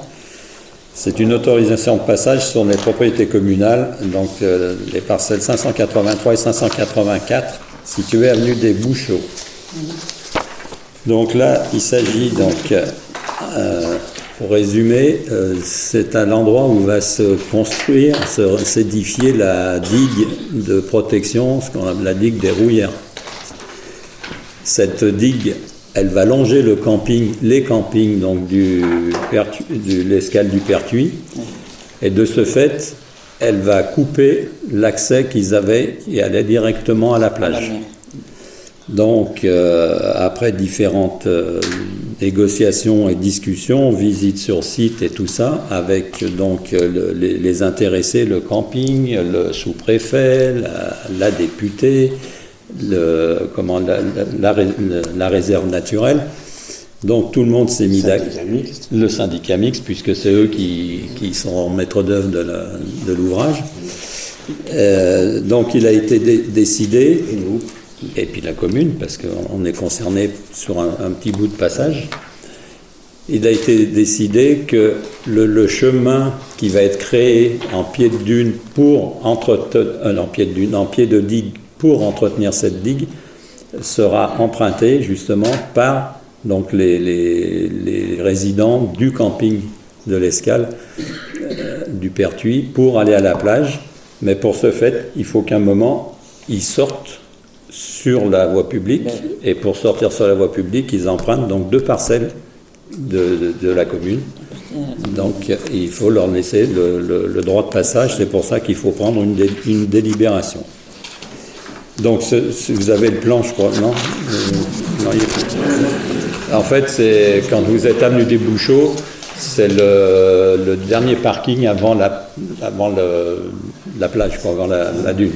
C'est une autorisation de passage sur les propriétés communales, donc les parcelles 583 et 584, situées avenue des Bouchots. Donc là, il s'agit donc, pour résumer, c'est à l'endroit où va se construire, s'édifier la digue de protection, ce qu'on appelle la digue des Rouillères. Cette digue, elle va longer les campings donc de l'escale du Pertuis, et de ce fait, elle va couper l'accès qu'ils avaient et aller directement à la plage. Donc, après différentes négociations et discussions, visites sur site et tout ça, avec donc les intéressés, le camping, le sous-préfet, la députée, la réserve naturelle. Donc tout le monde s'est mis d'accord. Le syndicat mixte, puisque c'est eux qui sont maîtres d'œuvre de l'ouvrage. Donc il a été décidé, et puis la commune, parce qu'on est concerné sur un petit bout de passage, il a été décidé que le chemin qui va être créé en pied de dune en pied de digue pour entretenir cette digue sera emprunté justement par donc les résidents du camping de l'Escale du Pertuis pour aller à la plage. Mais pour ce fait, il faut qu'à un moment, ils sortent sur la voie publique, et pour sortir sur la voie publique, ils empruntent donc 2 parcelles de la commune. Donc il faut leur laisser le droit de passage, c'est pour ça qu'il faut prendre une délibération. Donc vous avez le plan, je crois, non, non, en fait, c'est quand vous êtes avenue des Bouchots, c'est le dernier parking avant la plage, quoi, avant la dune.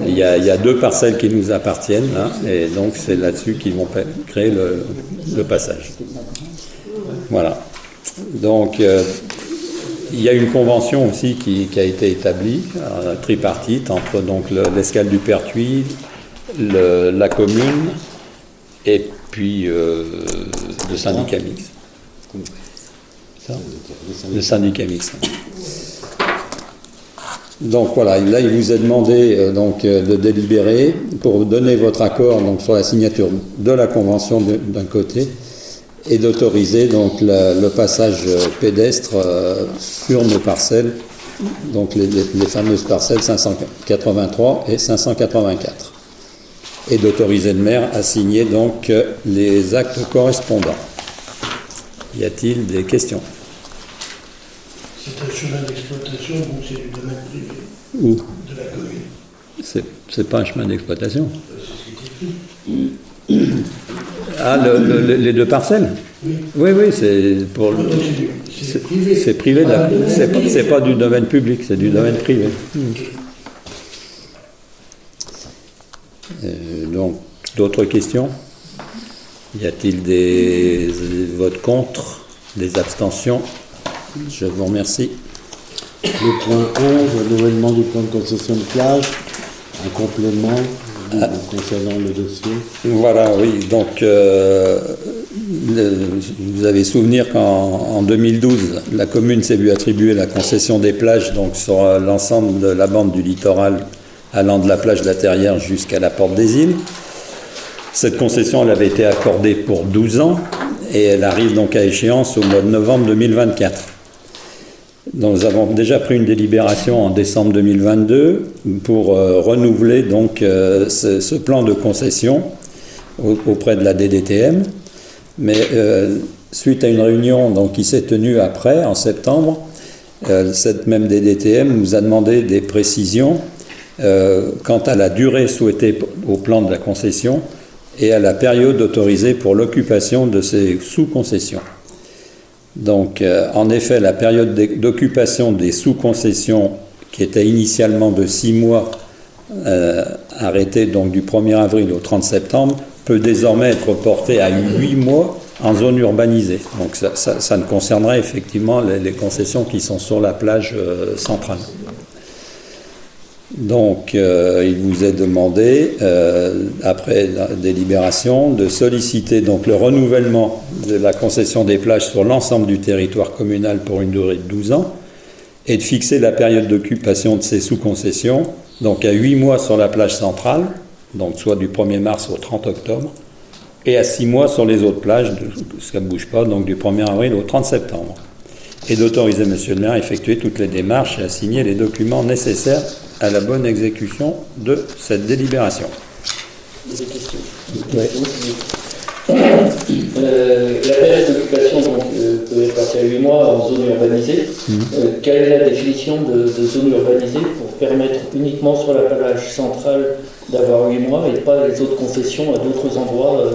Il y a 2 parcelles qui nous appartiennent, hein, et donc c'est là-dessus qu'ils vont créer le passage. Voilà. Donc, il y a une convention aussi qui a été établie, tripartite, entre donc l'escale du Pertuis, la commune et puis le syndicat mixte. Le syndicat mixte. Donc voilà, là il vous est demandé de délibérer pour donner votre accord donc, sur la signature de la convention d'un côté et d'autoriser donc le passage pédestre sur nos parcelles, donc les fameuses parcelles 583 et 584, et d'autoriser le maire à signer donc les actes correspondants. Y a-t-il des questions? C'est un chemin d'exploitation, donc c'est du domaine privé Où? de la commune. C'est pas un chemin d'exploitation. C'est ce qui est écrit. Ah, les 2 parcelles? Oui. Oui, c'est pour. Non, donc c'est privé. C'est privé, c'est pas du domaine public, c'est du domaine privé. Donc, d'autres questions? Y a-t-il des votes contre, des abstentions? Je vous remercie. Le point 11, renouvellement du plan de concession de plage, un complément concernant le dossier. Voilà, oui. Donc, vous avez souvenir qu'en 2012, la commune s'est vue attribuer la concession des plages donc sur l'ensemble de la bande du littoral allant de la plage de la Terrière jusqu'à la Porte des Îles. Cette concession, elle avait été accordée pour 12 ans et elle arrive donc à échéance au mois de novembre 2024. Donc, nous avons déjà pris une délibération en décembre 2022 pour renouveler donc ce plan de concession auprès de la DDTM. Mais suite à une réunion donc, qui s'est tenue après, en septembre, cette même DDTM nous a demandé des précisions quant à la durée souhaitée au plan de la concession et à la période autorisée pour l'occupation de ces sous-concessions. Donc, en effet, la période d'occupation des sous-concessions, qui était initialement de 6 mois, arrêtée donc du 1er avril au 30 septembre, peut désormais être portée à 8 mois en zone urbanisée. Donc, ça ne concernerait effectivement les concessions qui sont sur la plage centrale. Donc, il vous est demandé, après la délibération, de solliciter donc le renouvellement de la concession des plages sur l'ensemble du territoire communal pour une durée de 12 ans et de fixer la période d'occupation de ces sous-concessions, donc à 8 mois sur la plage centrale, donc soit du 1er mars au 30 octobre, et à 6 mois sur les autres plages, ça ne bouge pas, donc du 1er avril au 30 septembre. Et d'autoriser M. le maire à effectuer toutes les démarches et à signer les documents nécessaires à la bonne exécution de cette délibération. Des questions? Oui. La période d'occupation peut être passée à 8 mois en zone urbanisée. Quelle est la définition de zone urbanisée pour permettre uniquement sur la plage centrale d'avoir 8 mois et pas les autres concessions à d'autres endroits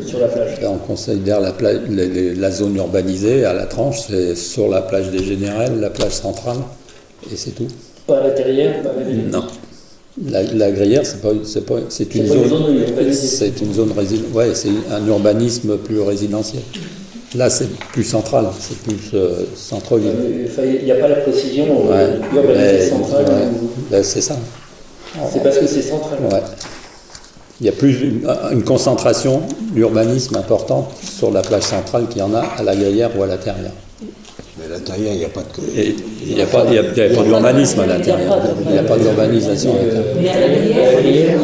sur la plage? On considère la zone urbanisée à la tranche, c'est sur la plage des Générales, la plage centrale, et c'est tout. Pas à la Terrière, pas à la Ville. Non. La Gruyère, c'est une zone résidentielle. Ouais, c'est un urbanisme plus résidentiel. Là, c'est plus central, c'est plus centre-ville. Il n'y a pas la précision urbanisée centrale. C'est ça. C'est parce que c'est central. Ouais. Il y a plus une concentration d'urbanisme importante sur la plage centrale qu'il y en a à la Gruyère ou à la Terrière. Mais à la Terrière, il n'y a pas de... Il n'y a pas d'urbanisme à la Terrière. Il n'y a pas d'urbanisation à la Terrière.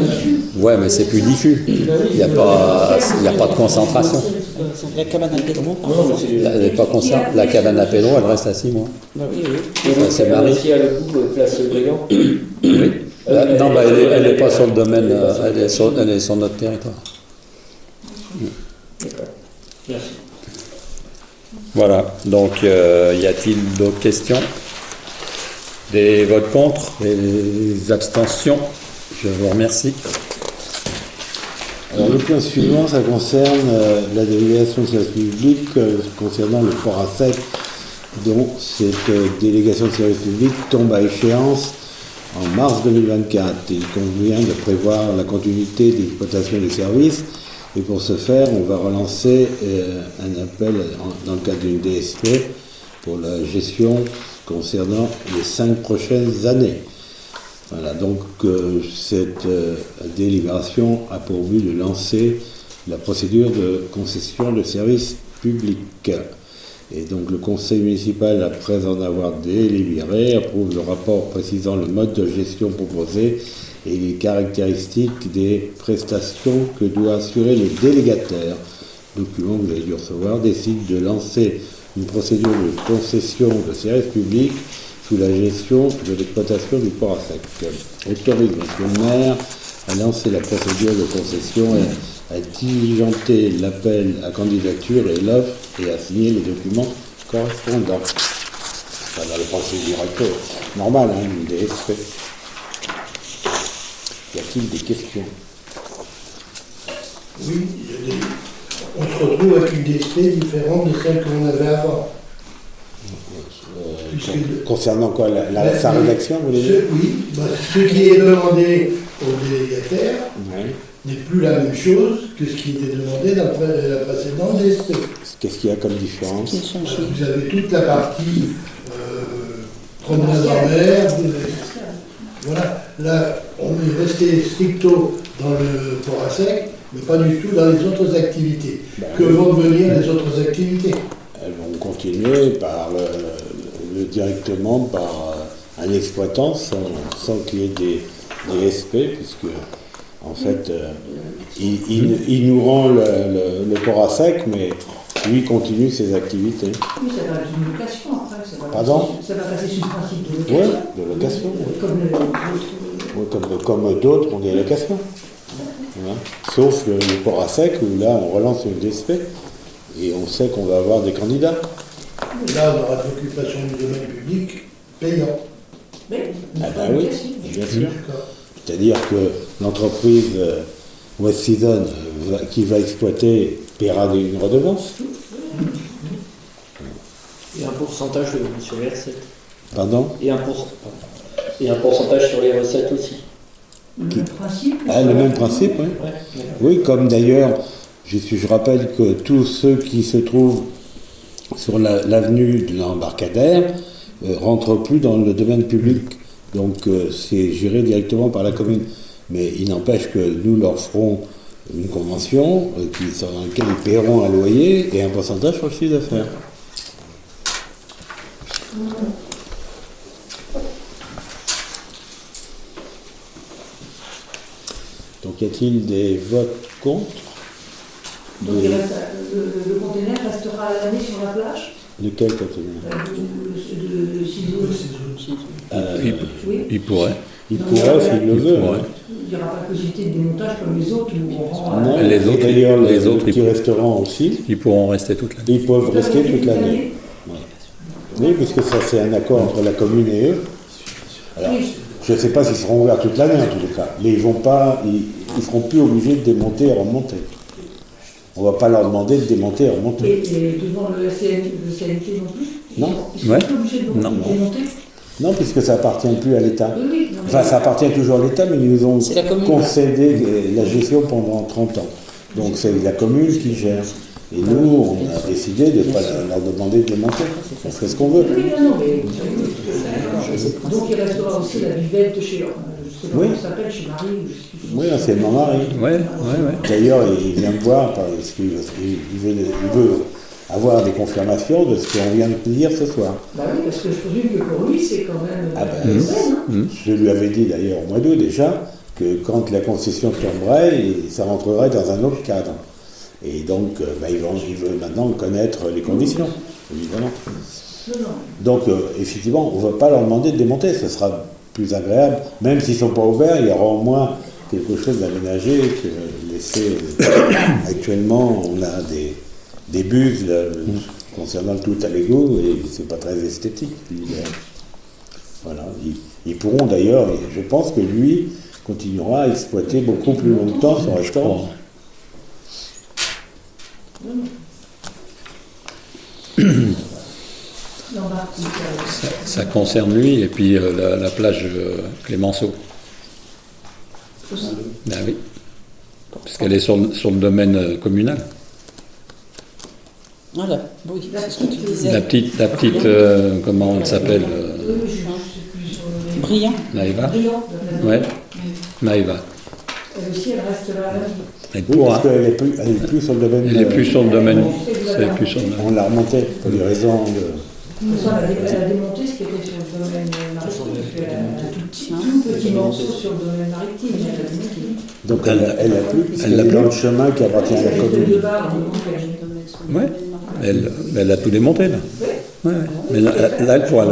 Ouais, mais c'est plus diffus. Il n'y a pas de concentration. La cabane à Pedro. La cabane à Pedro, elle reste à 6 mois. Oui. Et donc, c'est il y a Marie. aussi à le coup, place Brillant. Oui. Non, elle n'est pas sur le domaine, elle est sur notre territoire. D'accord. Merci. Voilà, donc y a-t-il d'autres questions? Des votes contre? Des abstentions? Je vous remercie. Alors le point suivant, ça concerne la délégation de service public concernant le port à sec, dont cette délégation de service public tombe à échéance en mars 2024. Il convient de prévoir la continuité d'exploitation des services, et pour ce faire, on va relancer un appel dans le cadre d'une DSP pour la gestion concernant les 5 prochaines années. Voilà, donc cette délibération a pour but de lancer la procédure de concession de services publics. Et donc le conseil municipal, après en avoir délibéré, approuve le rapport précisant le mode de gestion proposé et les caractéristiques des prestations que doit assurer le délégataire. Le document que vous avez dû recevoir décide de lancer une procédure de concession de services publics sous la gestion de l'exploitation du port à sec. Autorise monsieur le maire à lancer la procédure de concession et à diligenter l'appel à candidature et l'offre et à signer les documents correspondants. Enfin, dans le procédure normal, hein, une DSP. Y a-t-il des questions? Oui, on se retrouve avec une DSP différente de celle qu'on avait avant. Concernant quoi, sa rédaction, vous voulez dire? Oui, ce qui est demandé au délégataire n'est plus la même chose que ce qui était demandé dans la précédente DSP. Qu'est-ce qu'il y a comme différence? Vous avez toute la partie promenade en mer. Voilà, là, on est resté stricto dans le port à sec, mais pas du tout dans les autres activités. Que vont devenir les autres activités? Elles vont continuer par directement par un exploitant sans qu'il y ait des SP, puisque en fait il nous rend le port à sec, mais lui continue ses activités. Oui, ça va être une location après. Pardon? Ça va passer sur le principe de Oui, location. de location. Comme Comme d'autres, on dit location. Voilà. Sauf le port à sec, où là on relance une DSP et on sait qu'on va avoir des candidats. Là, on aura l'occupation du domaine public payant. Ah ben oui, bien sûr. C'est-à-dire que l'entreprise West Season qui va exploiter paiera une redevance. Et un pourcentage sur les recettes. Pardon? Et un pourcentage sur les recettes aussi. le même principe. Le même principe, oui. Ouais, Oui, comme d'ailleurs, je rappelle que tous ceux qui se trouvent sur l'avenue de l'embarcadère rentrent plus dans le domaine public. Donc c'est géré directement par la commune. Mais il n'empêche que nous leur ferons une convention dans laquelle ils paieront un loyer et un pourcentage sur le chiffre d'affaires. Donc y a-t-il des votes contre? Donc le conteneur restera à l'année sur la plage. Lequel conteneur? De ciseaux. Oui. Il pourrait. Il pourrait s'il le veut. pourrait. Il n'y aura pas de possibilité de démontage comme les autres où on rend à Non, Les autres, d'ailleurs, les les autres, petits restaurants aussi, Ils pourront rester toute l'année. ils peuvent rester toute l'année. Oui, puisque ça c'est un accord entre la commune et eux. Alors, je ne sais pas s'ils seront ouverts toute l'année en tous les cas. Mais ils ne seront plus obligés de démonter et remonter. On ne va pas leur demander de démonter et remonter. Et devant le CNT non plus. Non. Ils sont Ouais. pas obligés de Non. démonter. Non, puisque ça appartient plus à l'État. Oui, non, mais- Enfin, ça appartient toujours à l'État, mais ils nous ont C'est la commune. concédé la gestion pendant 30 ans. Donc c'est la commune qui gère. Et nous, on a décidé de ne pas leur demander de démonter. On fait ce qu'on veut. Oui, non, mais. Donc il restera aussi la buvette chez. Je sais pas Oui. comment ça s'appelle, chez Marie. Ou je sais plus. Oui, c'est mon mari. Ouais. D'ailleurs, il vient me voir parce qu'il veut avoir des confirmations de ce qu'on vient de dire ce soir. Bah oui, parce que je présume que pour lui, c'est quand même. Ah ben, une peine, hein. Je lui avais dit d'ailleurs au mois d'août déjà que quand la concession tomberait, ça rentrerait dans un autre cadre. Et donc, il veut maintenant connaître les conditions, évidemment. Non, non. Donc, effectivement, on ne va pas leur demander de démonter, ce sera plus agréable. Même s'ils ne sont pas ouverts, il y aura au moins quelque chose d'aménagé que laisser. Actuellement, on a des buses concernant le tout à l'égout et c'est pas très esthétique. Voilà. Ils pourront d'ailleurs, je pense que lui continuera à exploiter beaucoup plus longtemps son restaurant. Ça concerne lui et puis la plage Clémenceau. Ben oui. Parce qu'elle est sur le domaine communal. Voilà, oui, c'est ce que tu disais. La petite comment elle s'appelle Brillant. Maëva. Ouais. Maëva. Elle aussi, elle reste là. Elle Oui, pourra. parce qu'elle est plus sur le domaine. Elle est plus sur le domaine. C'est plus sur le On l'a remonté pour des raisons de. Elle a démonté ce qui était sur le domaine maritime, parce qu'elle a un tout petit morceau sur le domaine maritime. Elle a démonté. Donc elle a plus, puisqu'elle est dans le chemin qui appartient à la Elle a commune. deux barres, Ouais. Elle a tout démonté là. Ouais. Mais là, elle pourra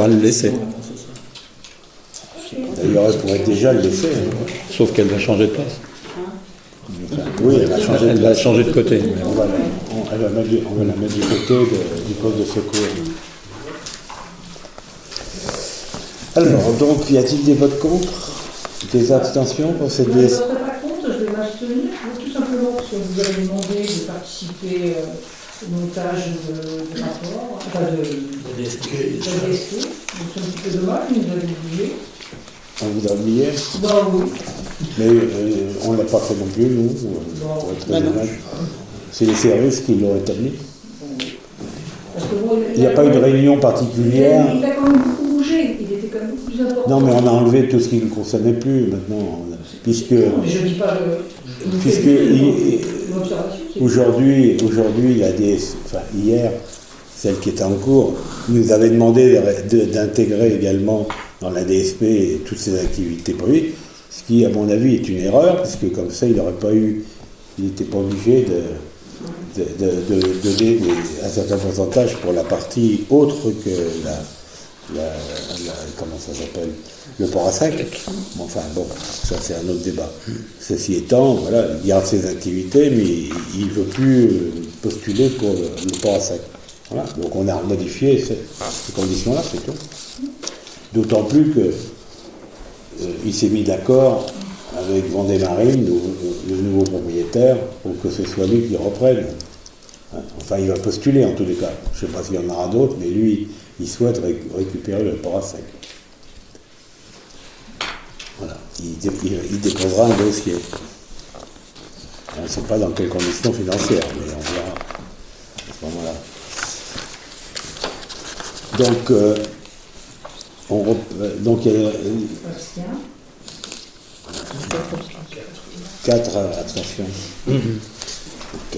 le laisser. D'ailleurs, elle pourrait déjà le laisser. Sauf qu'elle va changer de place. Oui, elle va changer. Elle va changer de côté. Mais On va la mettre du côté du poste de secours. Alors, donc, y a-t-il des votes contre? Des abstentions pour cette Je ne DS? voterai pas contre, je vais m'abstenir, tout simplement parce que vous avez demandé de participer au montage de rapport, enfin de DST. Donc c'est un petit peu dommage, vous nous avez oublié. On vous a oublié? Bah oui. Mais on ne l'a pas fait non plus, nous, pour être très honnête. C'est les services qui l'ont établi. Parce que bon, Il n'y a pas eu de réunion particulière. Il a quand même beaucoup bougé, il était quand même beaucoup plus important. Non, mais on a enlevé tout ce qui ne nous concernait plus maintenant, puisque Non, mais je ne dis pas l'observation. aujourd'hui, la DS, enfin hier, celle qui était en cours, nous avait demandé d'intégrer également dans la DSP toutes ces activités prévues, ce qui, à mon avis, est une erreur, parce que comme ça, il n'était pas obligé de donner un certain pourcentage pour la partie autre que comment ça s'appelle, le port à sac. Enfin bon, ça c'est un autre débat. Ceci étant, voilà, il garde ses activités, mais il ne veut plus postuler pour le port à sac. Voilà. Donc on a modifié ces conditions-là, c'est tout. D'autant plus que il s'est mis d'accord avec Vendée Marine, le nouveau propriétaire, pour que ce soit lui qui reprenne. Enfin, il va postuler en tous les cas. Je ne sais pas s'il y en aura d'autres, mais lui, il souhaite récupérer le port à sac. Voilà. Il déposera un dossier. On ne sait pas dans quelles conditions financières, mais on verra à ce moment-là. Donc, il y a 4 abstentions. Ok.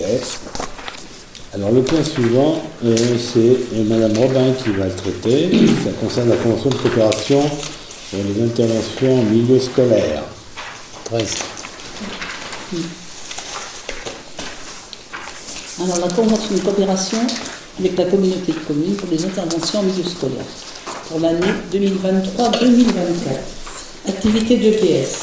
Alors le point suivant, c'est Madame Robin qui va le traiter. Ça concerne la convention de coopération pour les interventions en milieu scolaire. 13. Alors la convention de coopération avec la communauté de communes pour les interventions en milieu scolaire pour l'année 2023-2024. Activité d'EPS.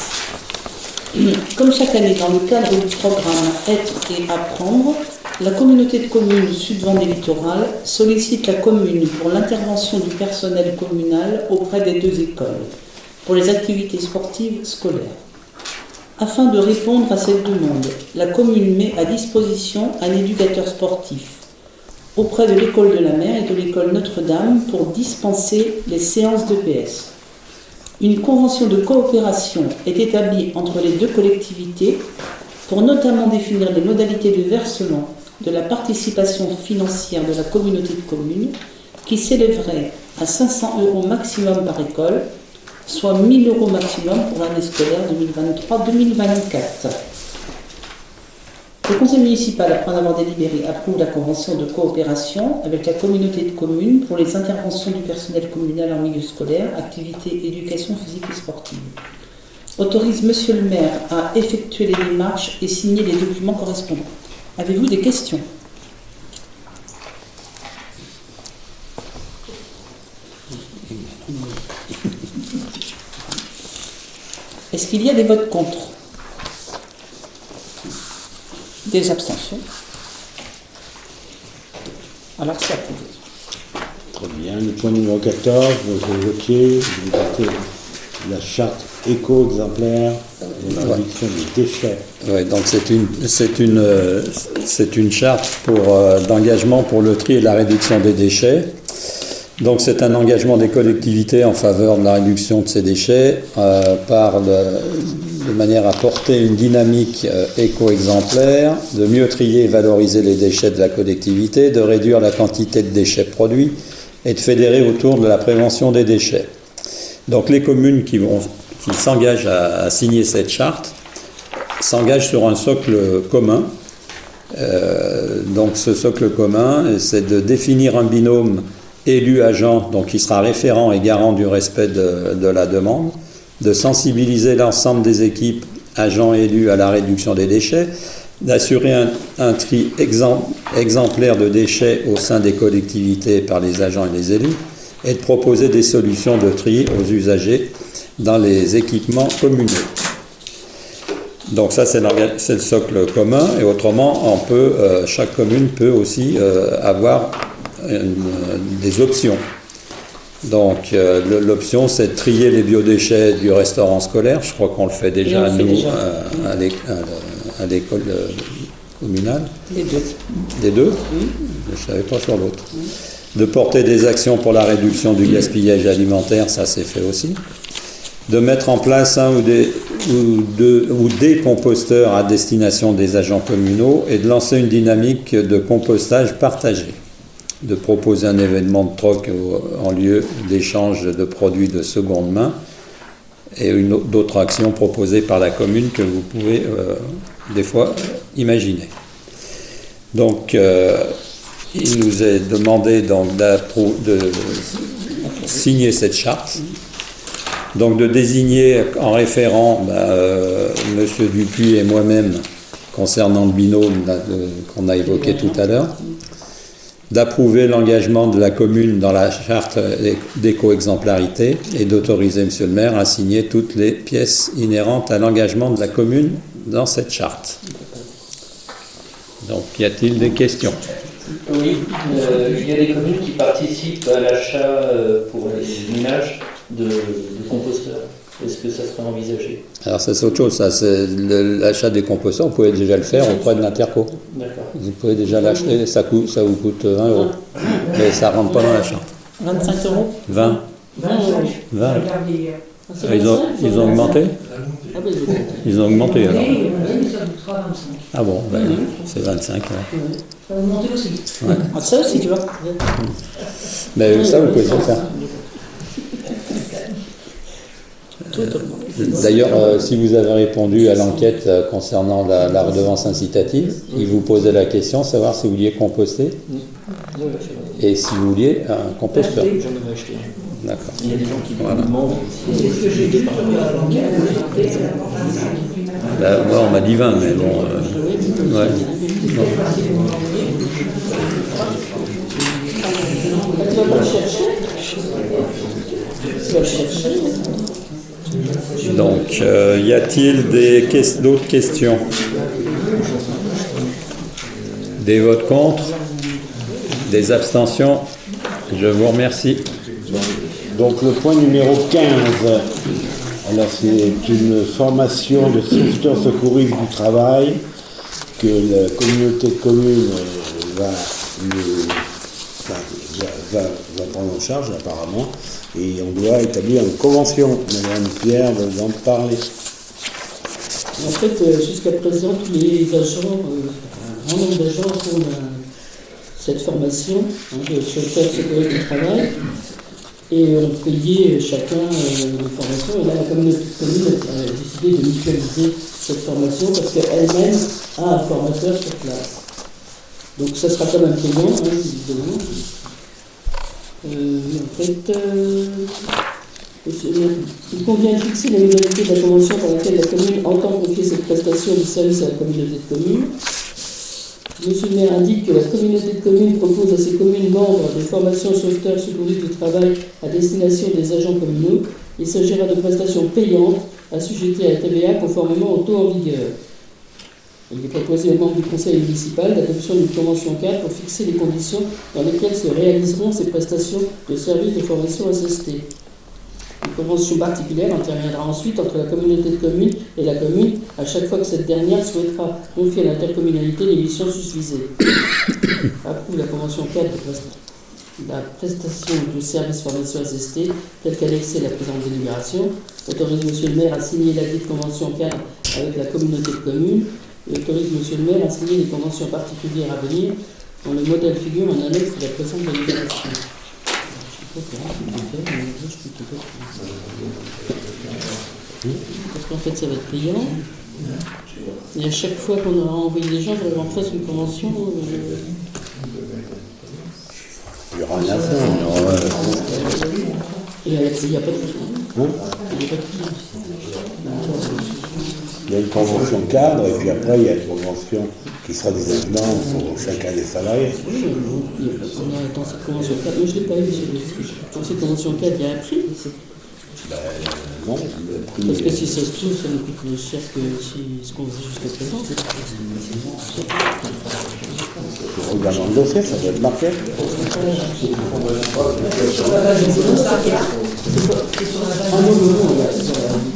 Comme chaque année, dans le cadre du programme Être et Apprendre, la communauté de communes Sud-Vendée Littoral sollicite la commune pour l'intervention du personnel communal auprès des 2 écoles pour les activités sportives scolaires. Afin de répondre à cette demande, la commune met à disposition un éducateur sportif auprès de l'école de la mer et de l'école Notre-Dame pour dispenser les séances d'EPS. Une convention de coopération est établie entre les 2 collectivités pour notamment définir les modalités de versement de la participation financière de la communauté de communes qui s'élèverait à 500 € maximum par école, soit 1 000 € maximum pour l'année scolaire 2023-2024. Le conseil municipal, après en avoir délibéré, approuve la convention de coopération avec la communauté de communes pour les interventions du personnel communal en milieu scolaire, activités éducation physique et sportive. Autorise Monsieur le maire à effectuer les démarches et signer les documents correspondants. Avez-vous des questions ? Est-ce qu'il y a des votes contre? Des abstentions? Alors c'est approuvé. Très bien. Le point numéro 14, vous évoquiez, vous partez la charte éco-exemplaire de la réduction des déchets. Ouais, donc c'est une charte d'engagement pour le tri et la réduction des déchets. Donc c'est un engagement des collectivités en faveur de la réduction de ces déchets de manière à porter une dynamique éco-exemplaire, de mieux trier et valoriser les déchets de la collectivité, de réduire la quantité de déchets produits et de fédérer autour de la prévention des déchets. Donc les communes qui s'engagent à signer cette charte s'engagent sur un socle commun. Donc ce socle commun, c'est de définir un binôme élu-agent, donc qui sera référent et garant du respect de la demande, de sensibiliser l'ensemble des équipes agents élus à la réduction des déchets, d'assurer un tri exemplaire de déchets au sein des collectivités par les agents et les élus, et de proposer des solutions de tri aux usagers dans les équipements communaux. Donc ça, c'est le socle commun, et autrement, chaque commune peut aussi avoir des options. Donc l'option, c'est de trier les biodéchets du restaurant scolaire. Je crois qu'on le fait déjà à l'école communale. Les deux. Les deux? Oui. Je ne savais pas sur l'autre. Oui. De porter des actions pour la réduction du gaspillage alimentaire, ça c'est fait aussi. De mettre en place un ou des composteurs à destination des agents communaux et de lancer une dynamique de compostage partagé. De proposer un événement de troc en lieu d'échange de produits de seconde main et d'autres actions proposées par la commune que vous pouvez des fois imaginer. Donc, il nous est demandé donc, de signer cette charte, donc de désigner en référent M. Dupuis et moi-même concernant le binôme qu'on a évoqué tout à l'heure, d'approuver l'engagement de la commune dans la charte d'éco-exemplarité et d'autoriser M. le maire à signer toutes les pièces inhérentes à l'engagement de la commune dans cette charte. Donc, y a-t-il des questions? Oui, il y a des communes qui participent à l'achat pour les ménages de composteurs. Est-ce que ça serait envisagé? Alors ça c'est autre chose, ça c'est l'achat des composteurs, vous pouvez déjà le faire auprès de l'Interco. D'accord. Vous pouvez déjà l'acheter, ça vous coûte 20 €. Mais ça ne rentre pas dans la charte. 25 €? 20. 20. Ils ont augmenté? Ils ont augmenté alors. Oui, ça coûtera 25. Ah bon, c'est 25. Ouais. Ça va augmenter aussi. Ouais. Ah, ça aussi, tu vois. Mais ça, vous pouvez le faire. D'ailleurs, si vous avez répondu à l'enquête concernant la redevance incitative, il vous posait la question, savoir si vous vouliez composter et si vous vouliez un composteur. J'en avais acheté. D'accord. Il y a des gens qui me demandent. C'est ce que j'ai dit sur l'enquête. Moi, on m'a dit 20, mais bon. Ouais. Non. Tu vas pas le chercher? Tu vas le chercher? Donc, y a-t-il d'autres questions? Des votes contre? Des abstentions? Je vous remercie. Donc le point numéro 15, alors c'est une formation de sauveteurs secouristes du travail que la communauté de communes va prendre en charge apparemment, et on doit établir une convention. Madame Pierre va en parler. En fait, jusqu'à présent, tous les agents, un grand nombre d'agents font cette formation de sauveteur sécurité du travail, et on payait chacun une formation, et là la communauté de communes a décidé de mutualiser cette formation parce qu'elle-même a un formateur sur place. Donc ça sera quand même payant, évidemment. En fait, il convient de fixer les modalités de la convention par laquelle la commune entend confier cette prestation de service à la communauté de communes. Monsieur le maire indique que la communauté de communes propose à ses communes membres des formations sauveteurs secouristes du travail à destination des agents communaux. Il s'agira de prestations payantes assujettis à la TVA conformément au taux en vigueur. Il est proposé aux membres du conseil municipal l'adoption d'une convention cadre pour fixer les conditions dans lesquelles se réaliseront ces prestations de services de formation SST. Une convention particulière interviendra ensuite entre la communauté de communes et la commune à chaque fois que cette dernière souhaitera confier à l'intercommunalité les missions susvisées. Approuve la convention cadre de la prestation de services formation SST telle qu'annexée à la présente délibération. Autorise Monsieur le maire à signer la dite convention cadre avec la communauté de communes et autorise Monsieur le maire à signer les conventions particulières à venir dont le modèle figure en annexe de la présente délibération. Parce qu'en fait ça va être payant. Et à chaque fois qu'on aura envoyé les gens, il faudra qu'on fasse une convention. Il y aura un affaire. Et il n'y a pas de prix. Il y a une convention cadre et puis après il y a une convention qui sera des avenants pour chacun des salariés. Oui, on a dans cette convention cadre, mais je ne l'ai pas eu celui-ci. Dans cette convention cadre, il y a un prix. Non, Parce que si ça se trouve, ça nous coûte plus cher que ce qu'on faisait jusqu'à présent. regarde dans le dossier, ça doit être marqué. Ah non, il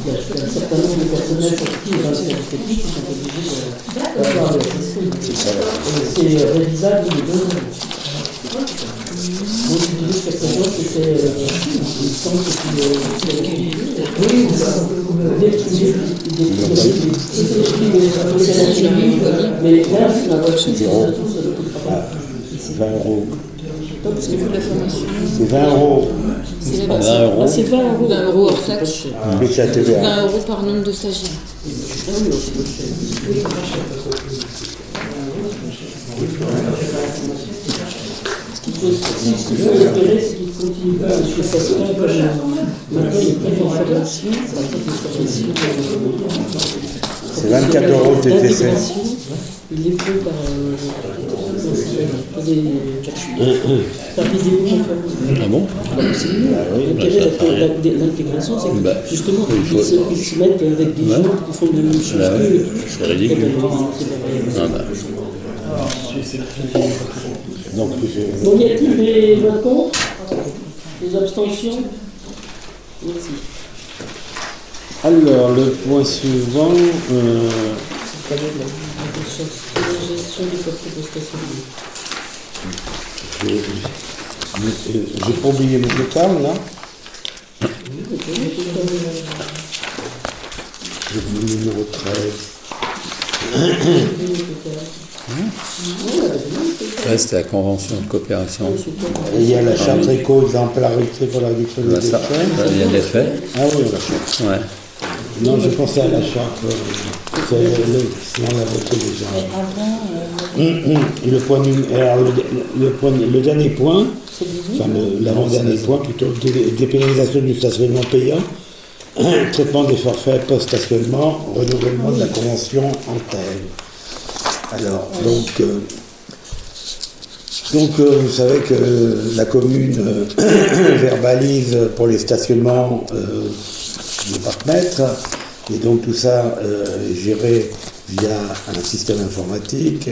y a un certain nombre de personnels pour qui dans le service technique qui sont obligés d'avoir c'est réalisable les 2 ans. Donc, jusqu'à présent, c'était il semble mais là, c'est la voiture, c'est 20 euros. Parce qu'il faut la formation. C'est 20 euros. C'est 20 euros. c'est 20 euros. 20 euros hors taxe. Mais c'est la TVA. 20 euros par nombre de stagiaires. Ce qu'il faut espérer, c'est qu'il continue pas, parce que ça se fait comme maintenant, il y a plein d'informations, ça va être des formations. C'est 24 euros de TTC. Il les fait par vidéo, enfin. Ah bon? C'est mieux. L'intérêt de l'intégration, c'est que justement, ils se mettent avec des gens qui font la même chose qu'eux. C'est ridicule. Ah bah. Donc, Donc, y a-t-il des voix contre? Des abstentions? Merci. alors, le point suivant, La gestion des prestations. j'ai pas oublié M. Carl, là. J'ai vu le numéro 13. Là, c'était la convention de coopération. Et il y a la charte éco-exemplarité pour la réduction des déchets. Ça vient d'être fait. Ah oui, la charte. Ouais. Non, je pensais à la charte. C'est on l'a voté déjà. Mais avant, Le point alors, le dernier point, enfin l'avant-dernier point plutôt, dépénalisation du stationnement payant, traitement des forfaits post-stationnement, renouvellement de la convention antenne. Alors, donc vous savez que la commune verbalise pour les stationnements de parcs-mètres, et donc tout ça est géré via un système informatique,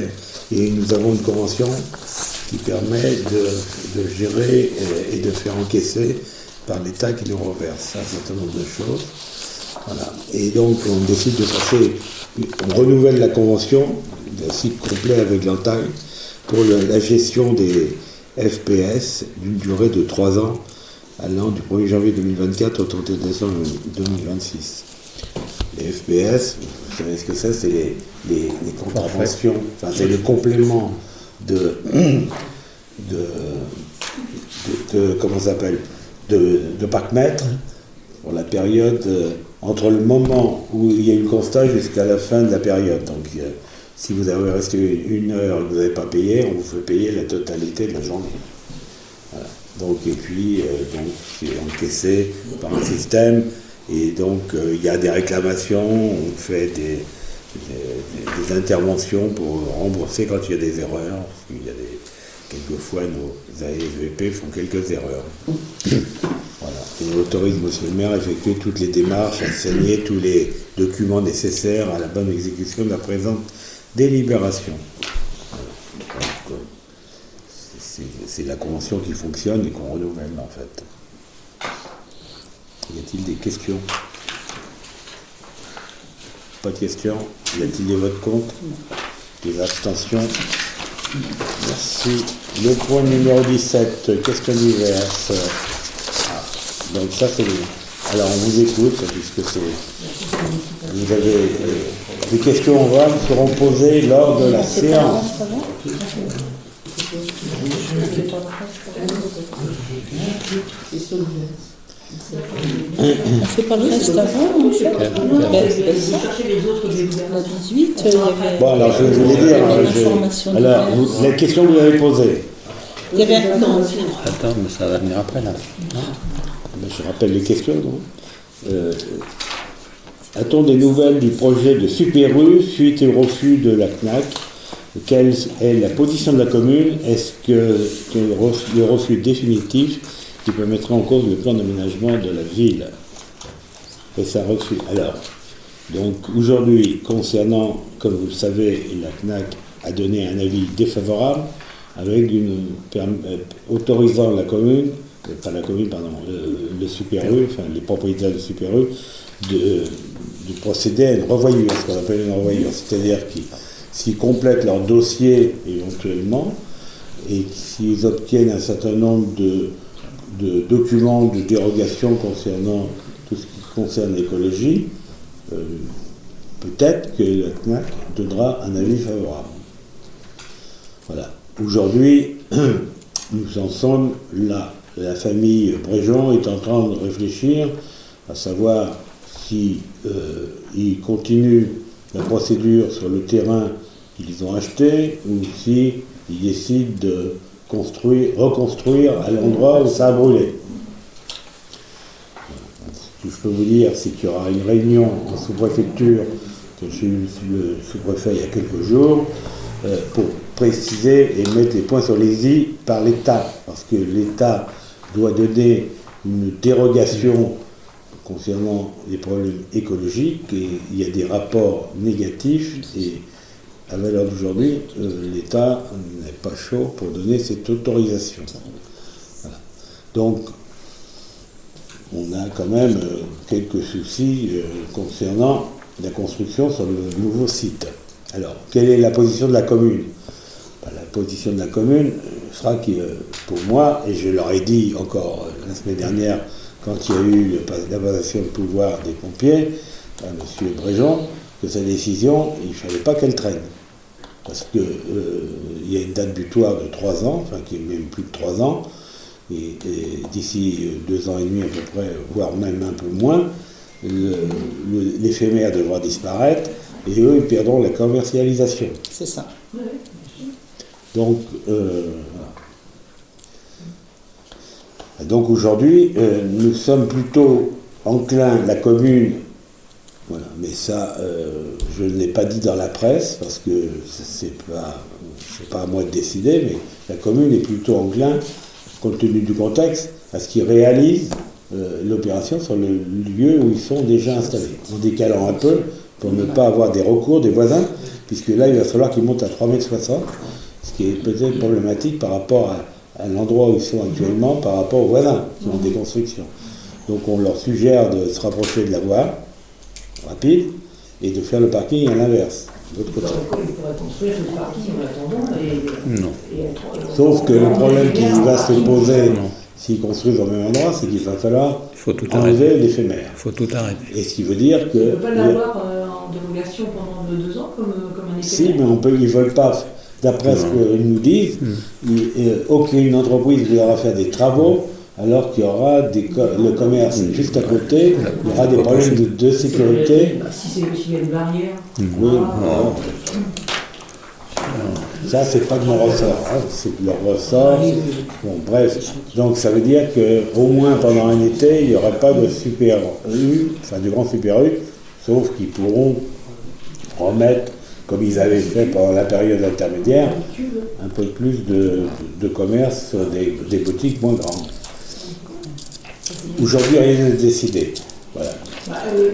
et nous avons une convention qui permet de gérer et de faire encaisser par l'État qui nous reverse un certain nombre de choses. Voilà. Et donc on décide de passer, on renouvelle la convention d'un cycle complet avec l'Antagne pour la gestion des FPS d'une durée de 3 ans allant du 1er janvier 2024 au 31 décembre 2026. Les FPS, vous savez ce que c'est les contraventions, enfin c'est le complément de comment ça s'appelle, de parcs-mètres pour la période entre le moment où il y a eu le constat jusqu'à la fin de la période. Donc si vous avez resté 1 heure et que vous n'avez pas payé, on vous fait payer la totalité de la journée. Voilà. Donc, et puis, c'est encaissé par un système, et donc il y a des réclamations, on fait des interventions pour rembourser quand il y a des erreurs. Quelquefois, nos ASVP font quelques erreurs. Voilà. Et autorise monsieur le maire à effectuer toutes les démarches, à signer tous les documents nécessaires à la bonne exécution de la présente délibération. Voilà. C'est la convention qui fonctionne et qu'on renouvelle en fait. Y a-t-il des questions? Pas de questions? Y a-t-il des votes contre? Des abstentions? Merci. Le point numéro 17, question diverse. Donc ça c'est alors on vous écoute puisque c'est vous avez des questions orales seront posées lors de la séance. On fait pas le reste avant, en fait. La 18, il y avait. Bon alors je voulais dire alors la question que vous avez posée. Il y avait non. Attends, mais ça va venir après là. Je rappelle les questions. A-t-on des nouvelles du projet de Super U suite au refus de la CNAC? Quelle est la position de la commune? Est-ce que le refus définitif qui peut mettre en cause le plan d'aménagement de la ville? Et ça refus. Alors, donc aujourd'hui, concernant, comme vous le savez, la CNAC a donné un avis défavorable avec autorisant la commune, pas la commune, pardon, le Super U, enfin les propriétaires de Super U, de procéder à une revoyure, ce qu'on appelle une revoyure, c'est-à-dire s'ils complètent leur dossier éventuellement et s'ils obtiennent un certain nombre de documents de dérogation concernant tout ce qui concerne l'écologie, peut-être que la CNAC donnera un avis favorable. Voilà. Aujourd'hui, nous en sommes là. La famille Bréjon est en train de réfléchir à savoir si ils continuent la procédure sur le terrain qu'ils ont acheté ou si ils décident de reconstruire à l'endroit où ça a brûlé. Ce que je peux vous dire, c'est qu'il y aura une réunion en sous-préfecture que j'ai eu le sous-préfet il y a quelques jours pour préciser et mettre les points sur les i par l'État, parce que l'État doit donner une dérogation concernant les problèmes écologiques et il y a des rapports négatifs et à l'heure d'aujourd'hui, l'État n'est pas chaud pour donner cette autorisation. Voilà. Donc, on a quand même quelques soucis concernant la construction sur le nouveau site. Alors, quelle est la position de la commune? La position de la commune sera que, pour moi, et je leur ai dit encore la semaine dernière, quand il y a eu la passation de pouvoir des pompiers, à M. Bréjon, que sa décision, il ne fallait pas qu'elle traîne. Parce qu'il y a une date butoir de 3 ans, enfin qui est même plus de 3 ans, et d'ici 2 ans et demi à peu près, voire même un peu moins, l'éphémère devra disparaître, et eux, ils perdront la commercialisation. C'est ça. Donc, voilà. Donc aujourd'hui, nous sommes plutôt enclins, la commune, voilà, mais ça, je ne l'ai pas dit dans la presse, parce que c'est pas à moi de décider, mais la commune est plutôt enclin, compte tenu du contexte, à ce qu'ils réalisent l'opération sur le lieu où ils sont déjà installés, en décalant un peu pour ne pas avoir des recours des voisins, puisque là, il va falloir qu'ils montent à 3,60 m, ce qui est peut-être problématique par rapport à l'endroit où ils sont actuellement, par rapport aux voisins qui ont des constructions. Donc on leur suggère de se rapprocher de la voie rapide et de faire le parking à l'inverse, de l'autre côté. Ils pourraient construire le parking en attendant Non. Sauf que le problème qui va se poser s'ils construisent au même endroit, c'est qu'il va falloir enlever l'éphémère. Il faut tout arrêter. Et ce qui veut dire que... On ne peut pas l'avoir en dérogation pendant 2 ans comme un éphémère. Si, mais ils ne veulent pas, d'après ce qu'ils nous disent, aucune entreprise voudra faire des travaux, alors qu'il y aura le commerce juste à côté, il y aura des problèmes de sécurité. S'il y a une barrière. Oui, ça, c'est pas de mon ressort, hein, c'est de leur ressort. Bon, bref, donc ça veut dire qu'au moins pendant un été, il n'y aurait pas de Super U, enfin de grand Super U, sauf qu'ils pourront remettre, comme ils avaient fait pendant la période intermédiaire, un peu plus de commerce sur des boutiques moins grandes. Aujourd'hui, rien n'est décidé. Voilà.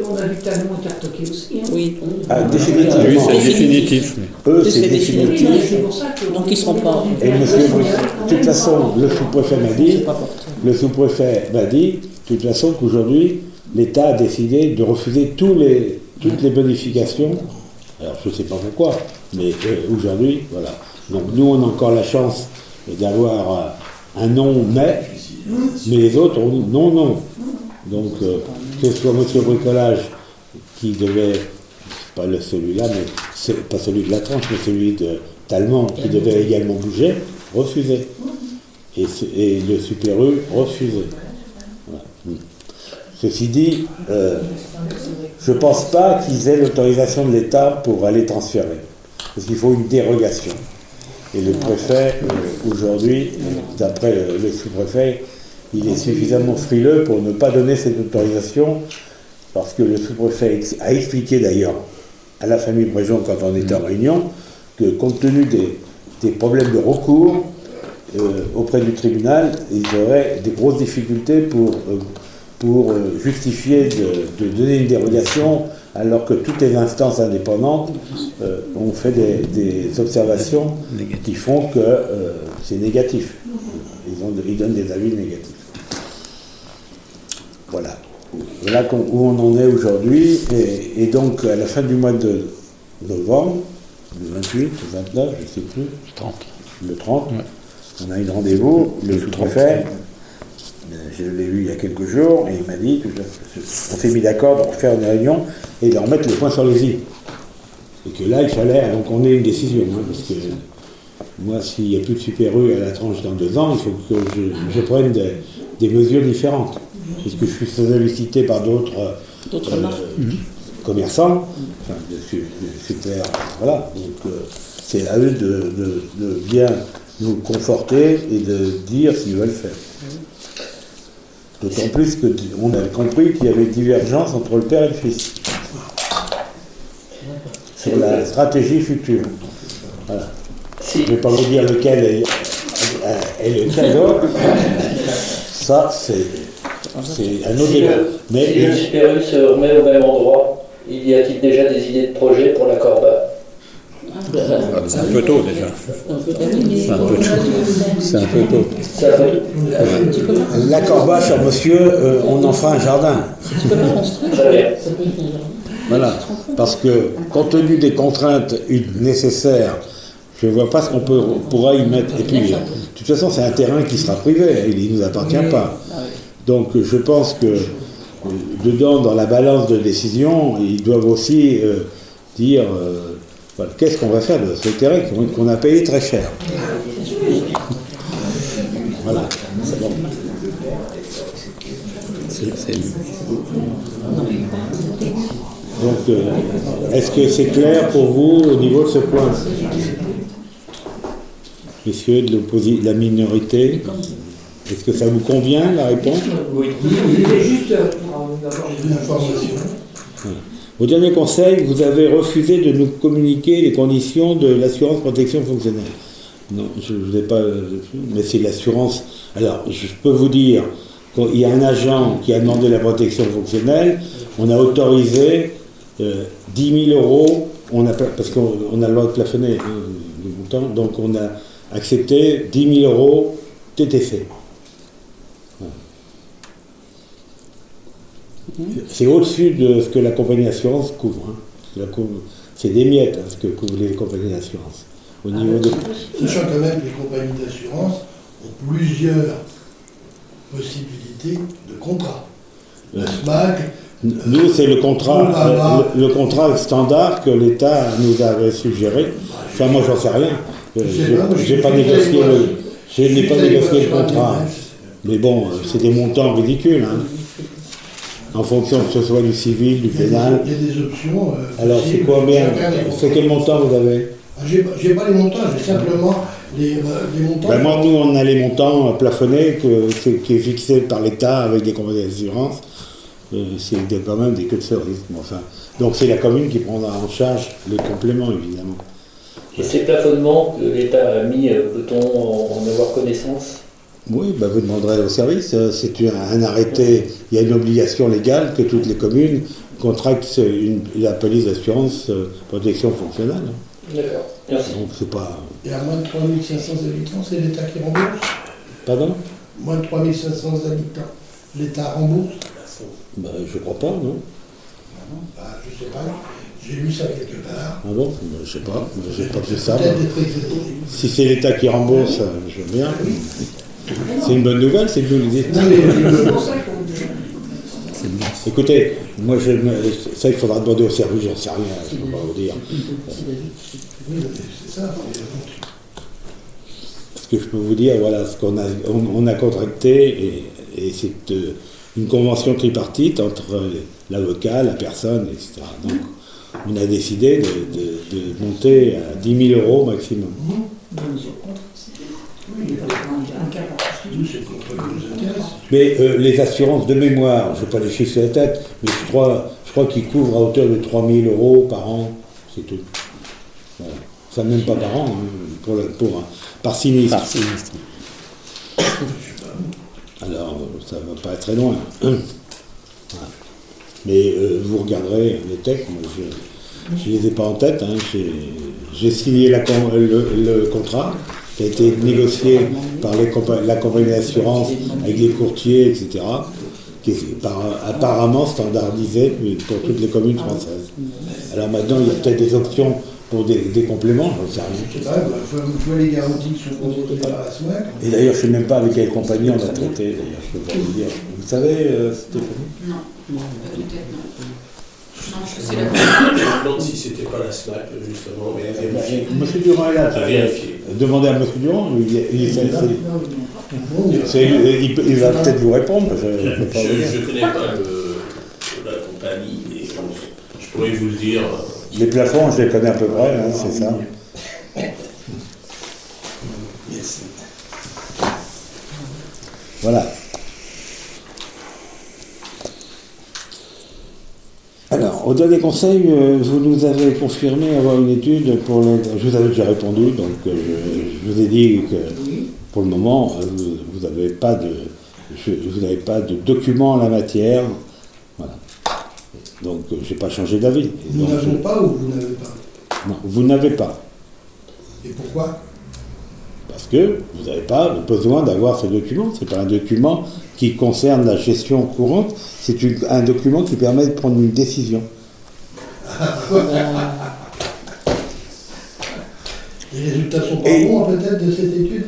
On a vu que Talon était retoqué aussi. Hein. Oui. Ah, définitivement. Oui, c'est définitif. Eux, C'est c'est définitif. C'est pour ça que. Donc ils ne seront pas. Et monsieur, de toute façon, le sous-préfet m'a dit, de toute façon, qu'aujourd'hui, l'État a décidé de refuser toutes les bonifications. Alors, je ne sais pas pourquoi, mais aujourd'hui, voilà. Donc, nous, on a encore la chance d'avoir un non, mais les autres ont dit non. Donc, que ce soit monsieur Bricolage qui devait, pas celui-là, mais c'est pas celui de la tranche, mais celui de Talmont qui devait également bouger, refusé. Et le Super U, refusé. Voilà. Ceci dit, je ne pense pas qu'ils aient l'autorisation de l'État pour aller transférer. Parce qu'il faut une dérogation. Et le préfet, aujourd'hui, d'après le sous-préfet, il est suffisamment frileux pour ne pas donner cette autorisation, parce que le sous-préfet a expliqué d'ailleurs à la famille Bréjon, quand on était en réunion, que compte tenu des problèmes de recours auprès du tribunal, ils auraient des grosses difficultés pour justifier de donner une dérogation, alors que toutes les instances indépendantes ont fait des observations qui font que c'est négatif. Ils donnent des avis négatifs. Voilà. Voilà où on en est aujourd'hui. Et donc, à la fin du mois de novembre, le 28, le 29, je ne sais plus, le 30, ouais. On a eu rendez-vous, le sous-préfet, je l'ai vu il y a quelques jours, et il m'a dit, on s'est mis d'accord pour faire une réunion et de remettre le point sur les îles. Et que là, il fallait qu'on ait une décision, hein, parce que moi, s'il n'y a plus de Super U à la tranche dans 2 ans, il faut que je prenne des mesures différentes. Parce que je suis sollicité par d'autres commerçants, enfin, de super, voilà. Donc, c'est à eux de bien nous conforter et de dire s'ils veulent faire. D'autant plus qu'on avait compris qu'il y avait divergence entre le père et le fils sur la stratégie future. Voilà. Je ne vais pas vous dire lequel est lequel d'autre. Ça, c'est un autre débat. Mais si le Super U se remet au même endroit, y a-t-il déjà des idées de projet pour la Corba? C'est un peu tôt déjà. C'est un peu tôt. La Corba, cher monsieur, on en fera un jardin. Très bien. Voilà. Parce que, compte tenu des contraintes nécessaires, je ne vois pas ce qu'on pourra y mettre. Et puis, de toute façon, c'est un terrain qui sera privé, il ne nous appartient pas. Donc, je pense que, dedans, dans la balance de décision, ils doivent aussi dire... Voilà. Qu'est-ce qu'on va faire de ce terrain qu'on a payé très cher? Voilà. C'est bon. Donc, est-ce que c'est clair pour vous au niveau de ce point? Messieurs de la minorité, est-ce que ça vous convient, la réponse? Oui. C'est juste pour une information. Voilà. Au dernier conseil, vous avez refusé de nous communiquer les conditions de l'assurance protection fonctionnelle. Non, je ne vous ai pas... Mais c'est l'assurance... Alors, je peux vous dire qu'il y a un agent qui a demandé la protection fonctionnelle, on a autorisé 10 000 euros, parce qu'on a le droit de plafonner le montant, donc on a accepté 10 000 euros TTC. C'est au-dessus de ce que la compagnie d'assurance couvre. Hein. C'est des miettes ce que couvrent les compagnies d'assurance. Au niveau de... Sachant quand même que les compagnies d'assurance ont plusieurs possibilités de contrat. La SMAC... Nous, c'est le contrat standard que l'État nous avait suggéré. Enfin, moi, j'en sais rien. Je n'ai pas négocié le contrat. Mais bon, c'est des montants ridicules. Hein. En fonction que ce soit du civil, du pénal. Il y a des options. Alors, c'est combien? C'est quel montant vous avez? J'ai pas les montants, j'ai simplement les montants. Ben moi, nous, on a les montants plafonnés qui est fixé par l'État avec des compagnies d'assurance. C'est quand même des queues de cerise. Enfin, donc, c'est la commune qui prendra en charge les compléments, évidemment. Et ces plafonnements que l'État a mis, peut-on en avoir connaissance? Oui, bah vous demanderez au service. C'est un arrêté, il y a une obligation légale que toutes les communes contractent la police d'assurance protection fonctionnelle. D'accord, merci. Donc c'est pas... Et à moins de 3500 habitants, c'est l'État qui rembourse. Pardon? Moins de 3500 habitants, l'État rembourse. Bah, je crois pas, non? Bah, je sais pas, j'ai lu ça quelque part. Ah bon? Bah, je sais pas, j'ai pas vu ça. Peut-être des trucs. Si c'est l'État qui rembourse, je veux bien. C'est une bonne nouvelle, c'est que vous le dites. Non, mais C'est pour ça qu'on Écoutez, moi, ça, il faudra demander au service, j'en sais rien, je ne peux pas vous dire. oui, c'est ça. Ce que je peux vous dire, voilà, ce qu'on a, on a contracté, et c'est une convention tripartite entre l'avocat, la personne, etc. Donc, on a décidé de monter à 10 000 € maximum. Nous, c'est contre nous intéresse. Mais les assurances de mémoire, je n'ai pas les chiffres sur la tête, mais je crois qu'ils couvrent à hauteur de 3 000 € par an, c'est tout. Voilà. Ça même pas par an, hein, par sinistre. Par sinistre. Alors, ça ne va pas être très loin. Voilà. Mais vous regarderez les textes, moi je ne les ai pas en tête, hein. J'ai signé le contrat qui a été négocié par la compagnie d'assurance avec les courtiers, etc., qui est apparemment standardisé pour toutes les communes françaises. Alors maintenant, il y a peut-être des options pour des compléments, j'en sais rien. Je sais pas, je vois les garanties qui sont proposées par la SMAC. Et d'ailleurs, je ne sais même pas avec quelle compagnie on a traité, d'ailleurs, je peux pas vous dire. Vous savez, Stéphanie? Non, pas de tête, non. Non, je sais la Je me demande si c'était pas la SMAC, justement, mais à vérifier. Monsieur Durand est là. À vérifier. Demandez à Monsieur Durand, il va peut-être vous répondre. Je ne connais pas la compagnie, mais je pourrais vous le dire. Les plafonds, je les connais à peu près, hein, c'est ça. Yes. Voilà. Alors, au dernier conseil, vous nous avez confirmé avoir une étude pour les... Je vous avais déjà répondu, donc je vous ai dit que pour le moment, vous n'avez pas de documents en la matière. Voilà. Donc, je n'ai pas changé d'avis. Nous n'avons pas ou vous n'avez pas? Non, vous n'avez pas. Et pourquoi? Parce que vous n'avez pas besoin d'avoir ce document. Ce n'est pas un document qui concerne la gestion courante, c'est un document qui permet de prendre une décision. Les résultats sont pas bons peut-être de cette étude?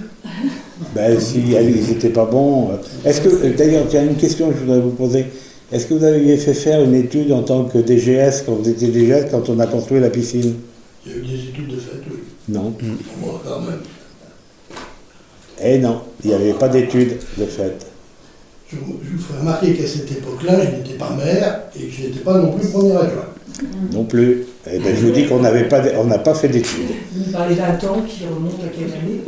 Ben si ils n'étaient pas bons. Est-ce que, d'ailleurs, il y a une question que je voudrais vous poser. Est-ce que vous aviez fait faire une étude en tant que DGS, quand vous étiez DGS, quand on a construit la piscine? Il y a eu des études de fait, oui. Non. Moi, quand même. Eh non, il n'y avait pas d'étude de fait. Je vous ferai remarquer qu'à cette époque-là, je n'étais pas maire et que je n'étais pas non plus premier adjoint. Non plus. Eh ben, je vous dis qu'on n'a pas fait d'études. Vous parlez d'un temps qui remonte à quelle année?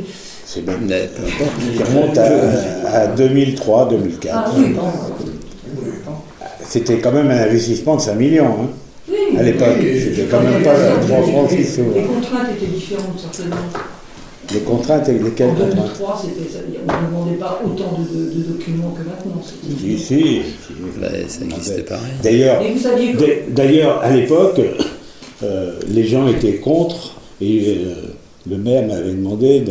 C'est même peu importe, qui remonte à 2003, 2004. Ah oui, bon. C'était quand même un investissement de 5 millions. Hein. Oui, à l'époque, c'était quand même pas 3 francs 6 sous. Les contraintes étaient différentes, certainement. Les contraintes, lesquelles En contraintes? 2003, on ne demandait pas autant de documents que maintenant. Si. Ouais, ça existait pareil. D'ailleurs, Et vous saviez quoi? d'ailleurs, à l'époque, les gens étaient contre, et le maire m'avait demandé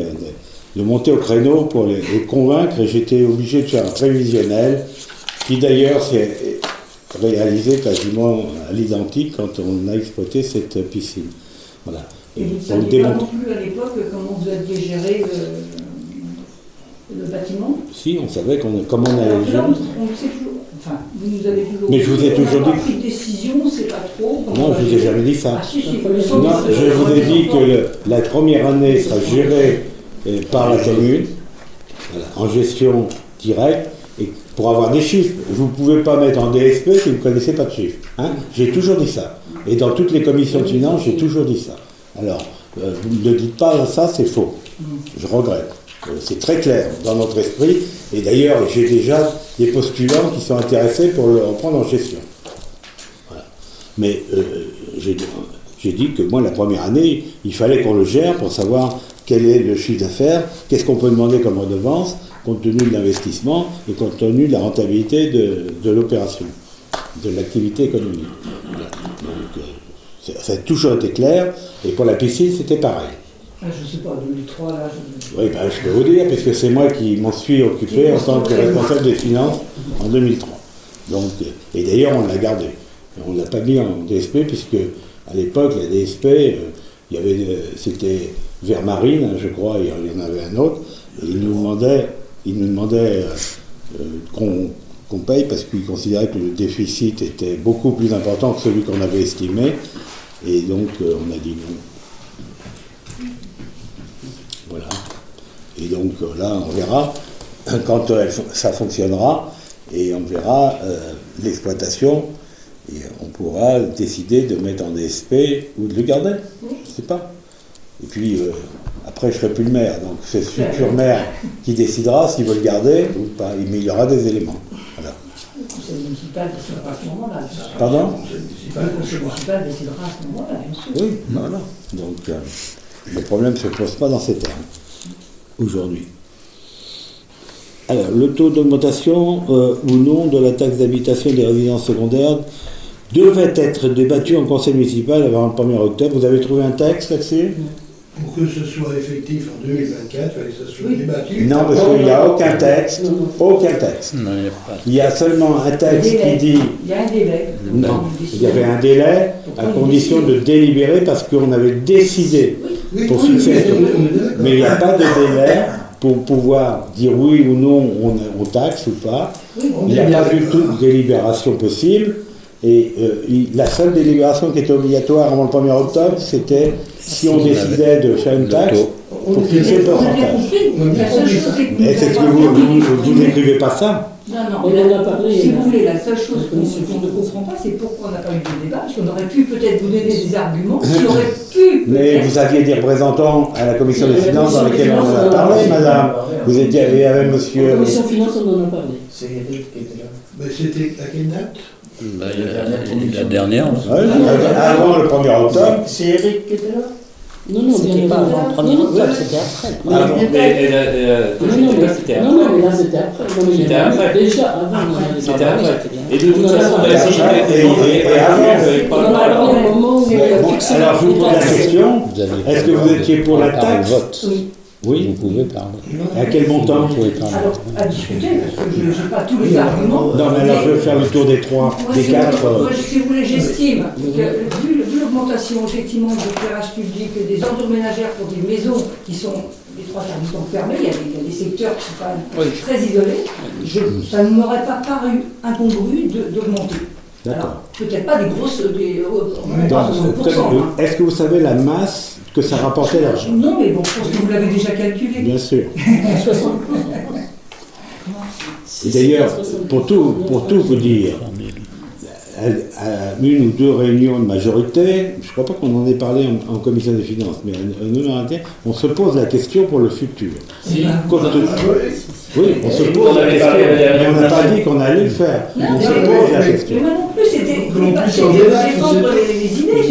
de monter au créneau pour les convaincre, et j'étais obligé de faire un prévisionnel, qui d'ailleurs s'est réalisé quasiment à l'identique quand on a exploité cette piscine. Voilà. Et vous ne saviez pas non plus à l'époque comment vous aviez géré le bâtiment? Si, on savait comment on allait Alors le là, gérer. on le sait toujours. Enfin, vous nous avez toujours Mais je vous ai toujours on n'a dit- pas pris de décision, c'est pas trop. Non, je vous ai jamais dit ça. Ah si, Non, je vous ai dit que la première année sera gérée par la commune, voilà, en gestion directe, et pour avoir des chiffres. Vous ne pouvez pas mettre en DSP si vous ne connaissez pas de chiffres. Hein. J'ai toujours dit ça. Et dans toutes les commissions de finances, j'ai toujours dit ça. Alors, vous ne dites pas ça, c'est faux. Je regrette. C'est très clair dans notre esprit. Et d'ailleurs, j'ai déjà des postulants qui sont intéressés pour le reprendre en gestion. Voilà. Mais j'ai dit que moi, la première année, il fallait qu'on le gère pour savoir quel est le chiffre d'affaires, qu'est-ce qu'on peut demander comme redevance, compte tenu de l'investissement et compte tenu de la rentabilité de l'opération, de l'activité économique. Donc, ça a toujours été clair, et pour la piscine, c'était pareil. Ah, je sais pas, 2003, là, Oui, ben, je peux vous dire, puisque c'est moi qui m'en suis occupé en tant que responsable des finances en 2003. Donc, et d'ailleurs, on l'a gardé. On ne l'a pas mis en DSP, puisque à l'époque, la DSP, c'était vers Marine, je crois, il y en avait un autre, et il nous demandait qu'on paye parce qu'il considérait que le déficit était beaucoup plus important que celui qu'on avait estimé, et donc on a dit non. Voilà. Et donc là, on verra quand ça fonctionnera, et on verra l'exploitation, et on pourra décider de mettre en DSP ou de le garder, je ne sais pas. Et puis, après, je ne serai plus le maire, donc c'est le futur maire qui décidera s'il veut le garder ou pas, mais il y aura des éléments. Voilà. le conseil municipal décidera à ce moment-là. Pardon ? Le conseil municipal décidera à ce moment-là, bien sûr. Oui, voilà. Donc, le problème ne se pose pas dans ces termes, aujourd'hui. Alors, le taux d'augmentation ou non de la taxe d'habitation des résidences secondaires devait être débattu en conseil municipal avant le 1er octobre. Vous avez trouvé un texte là-dessus ? Pour que ce soit effectif en 2024, il fallait que ce soit débattu. Non, parce qu'il n'y a aucun texte. Aucun texte. Non, il n'y a pas. Il y a seulement un texte qui dit... Il y a un délai. Non, il y avait un délai à condition de délibérer parce qu'on avait décidé pour fixer le taux. Mais il n'y a pas de délai pour pouvoir dire oui ou non on taxe ou pas. Il n'y a pas du tout de délibération possible. Et la seule délibération qui était obligatoire avant le 1er octobre, c'était si on décidait de faire une taxe pour fixer le pourcentage. Et c'est ce que vous n'écrivez pas ça ? Non, non, On en a parlé. si vous voulez, la seule chose qu'on ne comprend pas, c'est pourquoi on n'a pas eu de débat, parce qu'on aurait pu peut-être vous donner des arguments qui auraient pu... Mais vous aviez des représentants à la commission des finances dans lesquels on en a parlé, madame. Vous étiez avec monsieur... La commission finance, on en a parlé. C'est Eric qui était là. Mais c'était à quelle date ? La dernière. Ouais, avant le 1er octobre. C'est Eric qui était là ? Non, non, C'était pas avant le 1er octobre, c'était après. Ah bon. C'était Non, non, mais là c'était après. Non, mais C'était après. Déjà, avant. C'était après. Et de toute façon, Et On en a parlé au moment où... alors je vous pose la question, est-ce que vous étiez pour la taxe ? Oui. Oui. Vous pouvez parler. À quel montant ? Vous pouvez parler. Alors, à discuter, parce que je n'ai pas tous les arguments. Non, mais alors je vais faire le tour des trois, des quatre. Moi, si vous voulez, j'estime que, vu l'augmentation, effectivement, de l'éclairage public, des ordures ménagères pour des maisons qui sont les trois quarts du temps fermées, il y a des secteurs qui sont quand même très isolés, ça ne m'aurait pas paru incongru d'augmenter. D'accord. Alors, peut-être pas des grosses... Donc, 60%. est-ce que vous savez la masse que ça rapportait l'argent ? Non, mais bon, je pense que vous l'avez déjà calculé. Bien sûr. 60. Et d'ailleurs, pour tout vous dire, à une ou deux réunions de majorité, je ne crois pas qu'on en ait parlé en commission des finances, mais à une minorité, on se pose la question pour le futur. Oui, on se pose la question, mais on n'a pas dit qu'on allait le faire. On se pose la question. Mais moi non plus, c'était Donc, pas plus en débat, défendre les idées.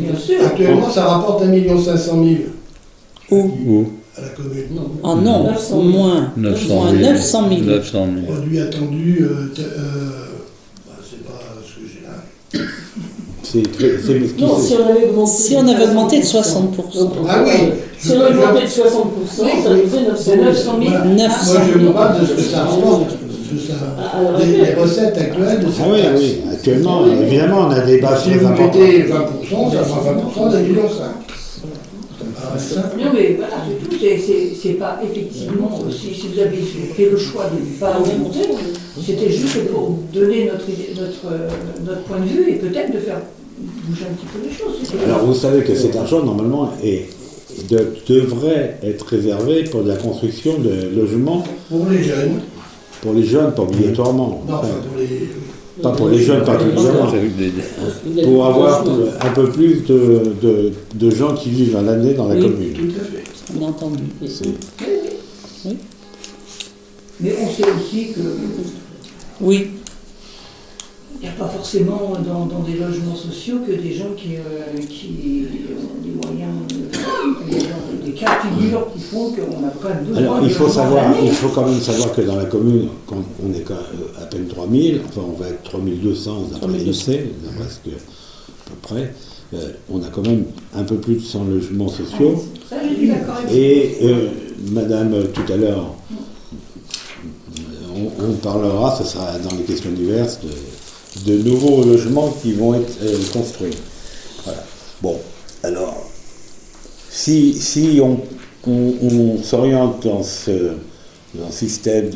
Bien sûr. Actuellement, ça rapporte 1 500 000 Où ? à la commune. Ah non, 900 000. moins 900 000. 900 000. Produit attendu, c'est pas ce que j'ai là. Non, si on avait augmenté... Si on avait augmenté de 60%. Ah oui. Si on avait augmenté de 60%, ça nous fait 900 000. 900 Moi, je 000. me parle de ce que ça rapporte. Les recettes actuelles de cette Ah oui, taxe. oui, actuellement, évidemment, on a des bases Si très vous importantes. mettez 20%, ça fera 20% d'un million 5. Non, mais voilà, c'est tout. C'est pas effectivement, si vous avez fait le choix de ne pas augmenter, c'était juste pour donner notre point de vue et peut-être de faire bouger un petit peu les choses. Alors vous savez que cet argent, normalement, devrait être réservé pour la construction de logements Pour les jeunes. pas obligatoirement. Non, Enfin, enfin, pour les... pas pour les jeunes particulièrement. Pour avoir un peu plus de gens qui vivent à l'année dans la commune. Tout à fait. On a entendu. Mais on sait aussi que Oui. il n'y a pas forcément dans des logements sociaux que des gens qui ont des moyens, des cas de figure qui font qu'on a quand même besoin Alors, de il faut logements quand même savoir que dans la commune, quand on est à peine 3000, enfin on va être 3200 d'après l'INSEE, d'après ce que, à peu près, on a quand même un peu plus de 100 logements sociaux. Ça, je suis d'accord avec vous. Et madame, tout à l'heure, on parlera, ce sera dans les questions diverses, de nouveaux logements qui vont être construits. Voilà. Bon, alors, si on s'oriente dans ce système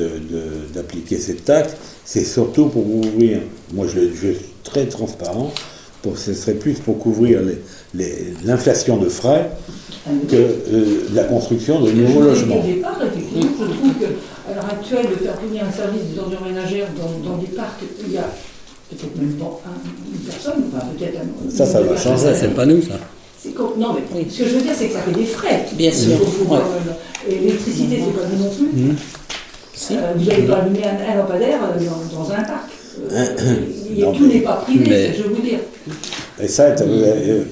d'appliquer cette taxe, c'est surtout pour ouvrir, moi je suis très transparent, ce serait plus pour couvrir l'inflation de frais que la construction de nouveaux logements. Au départ, effectivement, je trouve qu'à l'heure actuelle, de faire venir un service des ordures ménagères dans des parcs où il y a peut-être même pas une personne, enfin peut-être un... Ça va changer. Ça, c'est pas nous, ça. Non, mais ce que je veux dire, c'est que ça fait des frais. Bien sûr. Et l'électricité, c'est pas nous non plus. Vous n'allez pas allumer un lampadaire dans un parc. Tout n'est pas privé, mais... c'est ce que je veux vous dire. Et ça,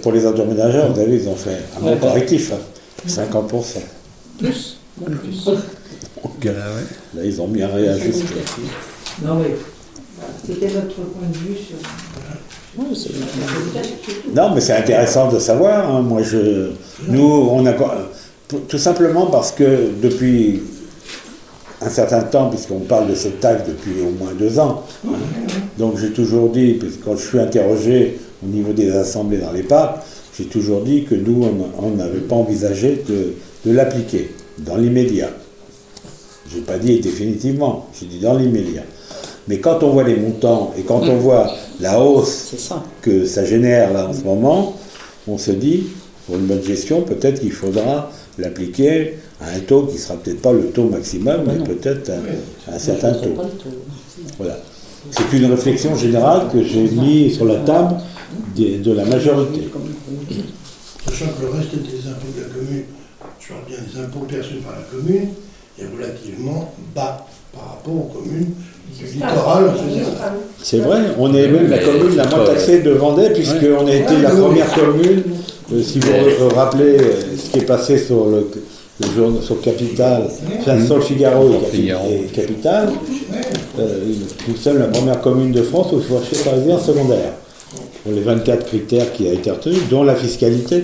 pour les ordures ménagères, vous avez, ils ont fait un bon correctif, 50%. Plus. Là, ils ont bien réajusté. Non, mais c'était notre point de vue sur... Non, mais c'est intéressant de savoir. Hein. Nous, on a tout simplement parce que depuis un certain temps, puisqu'on parle de cette taxe depuis au moins 2 ans, hein, donc j'ai toujours dit, puisque quand je suis interrogé au niveau des assemblées dans les parcs, j'ai toujours dit que nous, on n'avait pas envisagé de l'appliquer dans l'immédiat. Je n'ai pas dit définitivement, j'ai dit dans l'immédiat. Mais quand on voit les montants et quand on voit la hausse que ça génère là en ce moment, on se dit, pour une bonne gestion, peut-être qu'il faudra l'appliquer à un taux qui ne sera peut-être pas le taux maximum, mais peut-être un certain taux. Voilà. C'est une réflexion générale que j'ai mis sur la table de la majorité. Sachant que le reste des impôts de la commune, je parle bien des impôts perçus par la commune, est relativement bas par rapport aux communes du littoral. C'est vrai, on est même la commune la moins taxée de Vendée, puisqu'on a été la première commune, si vous vous rappelez ce qui est passé sur sur Capital, enfin, sur le Figaro et Capital, nous sommes la première commune de France où il faut acheter par résidence secondaire, pour les 24 critères qui a été retenus, dont la fiscalité.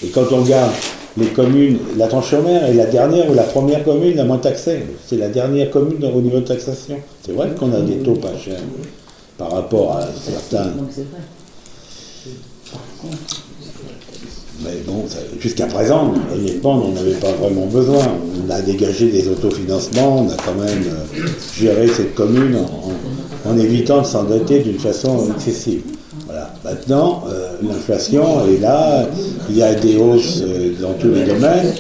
Et quand on regarde les communes, la Tranche-sur-Mer est la dernière ou la première commune la moins taxée. C'est la dernière commune au niveau de taxation. C'est vrai qu'on a des taux pas chers par rapport à certains. Mais bon, jusqu'à présent, honnêtement, on n'en avait pas vraiment besoin. On a dégagé des autofinancements, on a quand même géré cette commune en évitant de s'endetter d'une façon excessive. Voilà. Maintenant, l'inflation est là, il y a des hausses dans tous les domaines.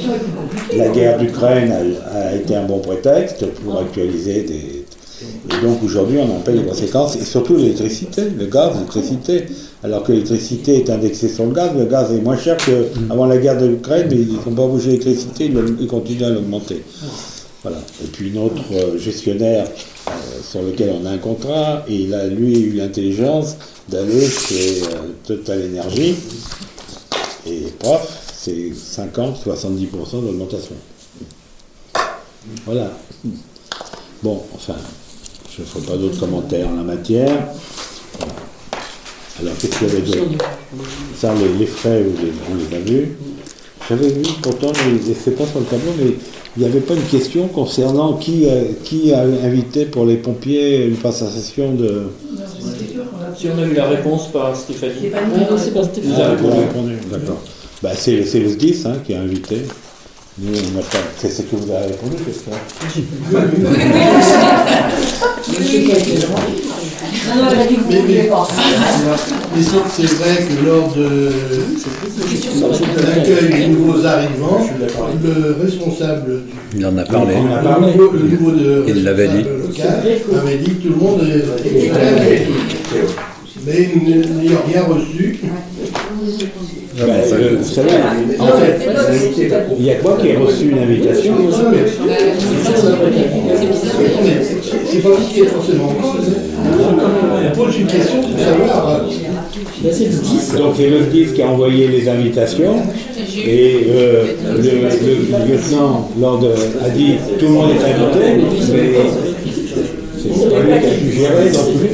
La guerre d'Ukraine a été un bon prétexte pour actualiser des... Et donc aujourd'hui, on en paye les conséquences, et surtout l'électricité, le gaz, l'électricité. Alors que l'électricité est indexée sur le gaz est moins cher qu'avant la guerre de l'Ukraine, mais ils n'ont pas bougé l'électricité, ils continuent à l'augmenter. Voilà. Et puis notre gestionnaire sur lequel on a un contrat, et il a lui eu l'intelligence d'aller chez Total Energy, et paf, c'est 50-70% d'augmentation. Voilà. Bon, enfin, je ne ferai pas d'autres commentaires en la matière. Voilà. Alors, qu'est-ce qu'il y avait d'autre? Ça, les frais, on les a vus. J'avais vu, pourtant, c'est pas sur le tableau, mais il n'y avait pas une question concernant qui a invité pour les pompiers une passation de... Si on a eu la réponse par Stéphanie. C'est pas Stéphanie. Vous avez répondu. D'accord. Bah, c'est le SDIS qui a invité. Nous, on n'a pas... C'est ce que vous avez répondu, j'espère. Mais c'est vrai que lors de l'accueil des nouveaux arrivants, le responsable Il en a parlé. le niveau de Il l'avait dit. local avait dit que tout le monde était invité. Mais n'ayant rien reçu. Vous savez, en fait, il y a quoi qui a reçu une invitation? C'est pas vous qui est forcément en cause. On pose une question pour savoir. C'est le 10. Donc c'est le 10 qui a envoyé les invitations et le lieutenant Lord a dit tout le monde est invité, mais c'est pas lui qui a suggéré non plus.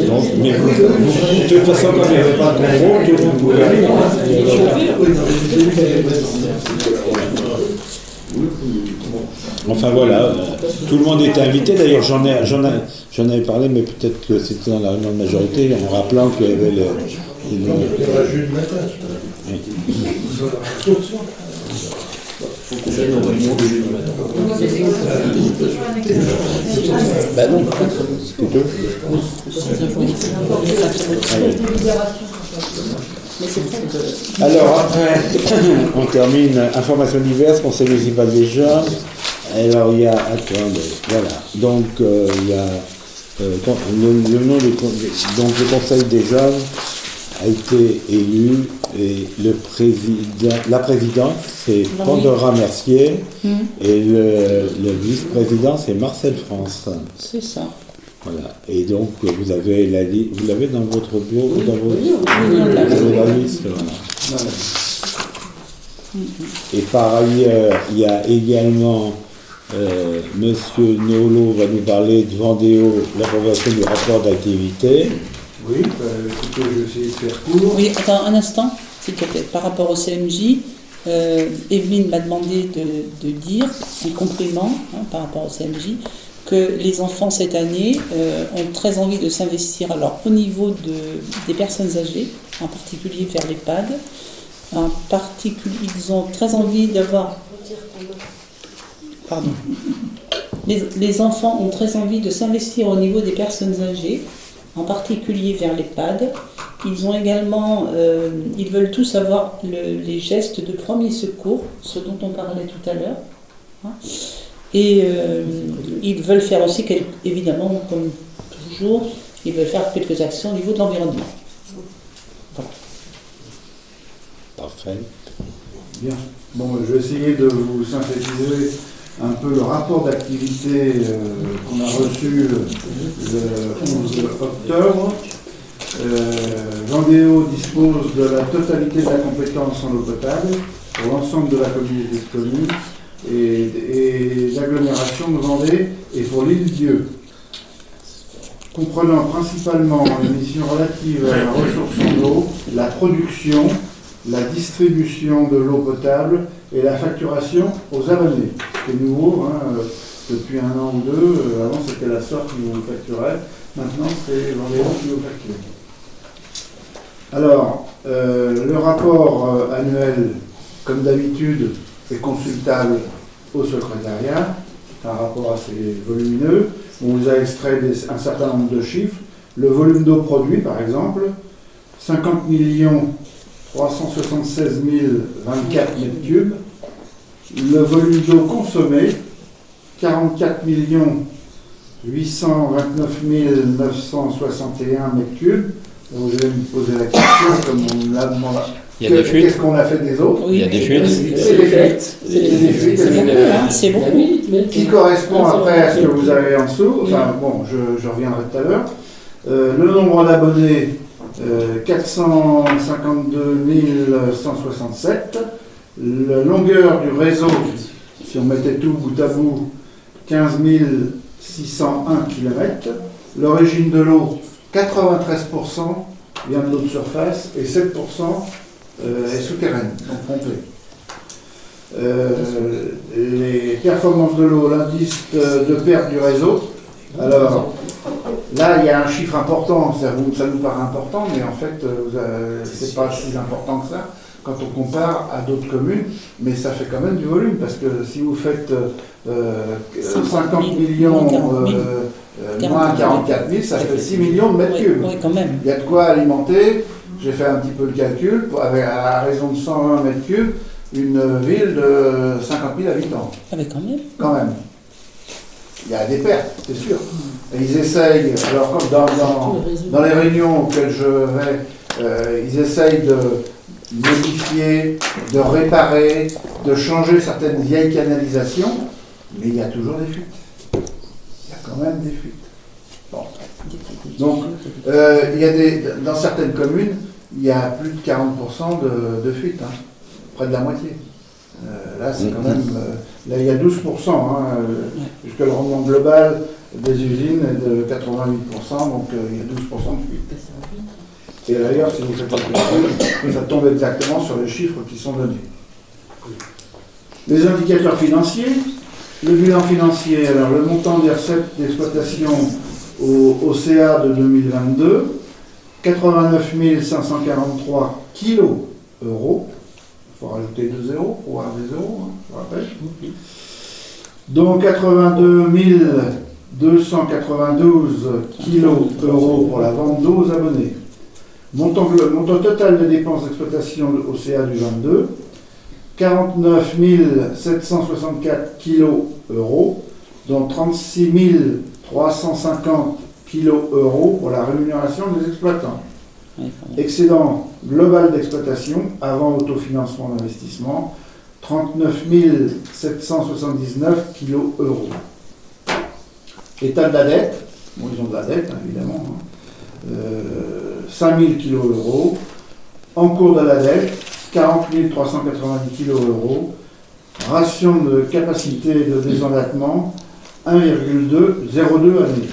Donc, mais de toute façon, comme il n'y avait pas de contrôle, tout le monde pouvait aller. Enfin voilà, tout le monde était invité. D'ailleurs, j'en avais parlé, mais peut-être que c'était dans la réunion de majorité, en rappelant qu'il y avait Jeudi matin. Bah non. plutôt. Alors après, on termine informations diverses, conseil municipal des jeunes. Alors il y a, attendez, voilà. Donc il y a le nom donc le conseil des jeunes a été élu et la présidente c'est Pandora Mercier et le vice-président c'est Marcel France. C'est ça. Voilà. Et donc vous avez vous l'avez dans votre bureau ou dans votre la liste. Voilà. Et par ailleurs, il y a également Monsieur Nolo va nous parler de Vendéo, l'approbation du rapport d'activité. Oui, écoutez, je vais essayer de faire court. Oui, attends un instant, s'il te plaît. Par rapport au CMJ, Evelyne m'a demandé de dire, en complément, par rapport au CMJ, que les enfants cette année ont très envie de s'investir alors au niveau des personnes âgées, en particulier vers l'EHPAD. En particulier, ils ont très envie d'avoir... Pardon. Les enfants ont très envie de s'investir au niveau des personnes âgées, en particulier vers l'EHPAD. Ils ont également, ils veulent tous avoir les gestes de premier secours, ce dont on parlait tout à l'heure. Hein. Et ils veulent faire aussi, évidemment, comme toujours, ils veulent faire quelques actions au niveau de l'environnement. Voilà. Parfait. Bien. Bon, je vais essayer de vous synthétiser un peu le rapport d'activité qu'on a reçu le 11 octobre. Vendéo dispose de la totalité de la compétence en eau potable pour l'ensemble de la communauté de communes et l'agglomération de Vendée et pour l'île Dieu, comprenant principalement les missions relatives à la ressource en eau, la production, la distribution de l'eau potable et la facturation aux abonnés. C'est nouveau, depuis un an ou deux. Avant c'était la sorte qui vous facturait, maintenant c'est Vendéo qui vous facture. Alors, le rapport annuel, comme d'habitude, est consultable au secrétariat, un rapport assez volumineux. On vous a extrait un certain nombre de chiffres. Le volume d'eau produit, par exemple, 50 376 024 m3. Le volume d'eau consommé, 44 829 961 m3. Donc je vais me poser la question, comme on l'a demandé. Il y a des fuites. Qu'est-ce qu'on a fait des autres? Oui, il y a des fuites. C'est des fuites. C'est beaucoup. Qui correspond après à ce que vous avez en dessous. Enfin bon, je reviendrai tout à l'heure. Le nombre d'abonnés, 452 167. La longueur du réseau, si on mettait tout bout à bout, 15 601 km. L'origine de l'eau, 93% vient de l'eau de surface et 7% est souterraine, donc pompée. Les performances de l'eau, l'indice de perte du réseau. Alors, là, il y a un chiffre important, ça nous paraît important, mais en fait, c'est pas si important que ça quand on compare à d'autres communes, mais ça fait quand même du volume, parce que si vous faites 50 millions moins 44 000, ça fait 6 millions de mètres cubes. Oui, quand même. Il y a de quoi alimenter, j'ai fait un petit peu le calcul, à raison de 120 mètres cubes, une ville de 50 000 habitants. Ah mais quand même. Quand même. Il y a des pertes, c'est sûr. Et ils essayent, alors comme dans les réunions auxquelles je vais, ils essayent de modifier, de réparer, de changer certaines vieilles canalisations, mais il y a toujours des fuites. Il y a quand même des fuites. Bon. Donc, il y a dans certaines communes, il y a plus de 40% de fuite, hein, près de la moitié. Là, c'est quand même. Là, il y a 12%, puisque le rendement global des usines est de 88%, donc il y a 12% de fuite. Et d'ailleurs, si vous faites le calcul, ça tombe exactement sur les chiffres qui sont donnés. Les indicateurs financiers, le bilan financier, alors le montant des recettes d'exploitation au CA de 2022, 89 543 kilos euros. Il faut rajouter 2 zéros pour avoir des euros, hein, je rappelle. Donc 82 292 kilos euros pour la vente d'eau aux abonnés. Montant total des dépenses d'exploitation au CA du 22, 49 764 kilos euros, dont 36 350 kilos euros pour la rémunération des exploitants. Excédent global d'exploitation avant autofinancement d'investissement, 39 779 kilos euros. État de la dette, bon, ils ont de la dette, hein, évidemment, 5 000 kilos euros. En cours de la dette, 40 390 kilos euros. Ration de capacité de désendettement, 1,02 années.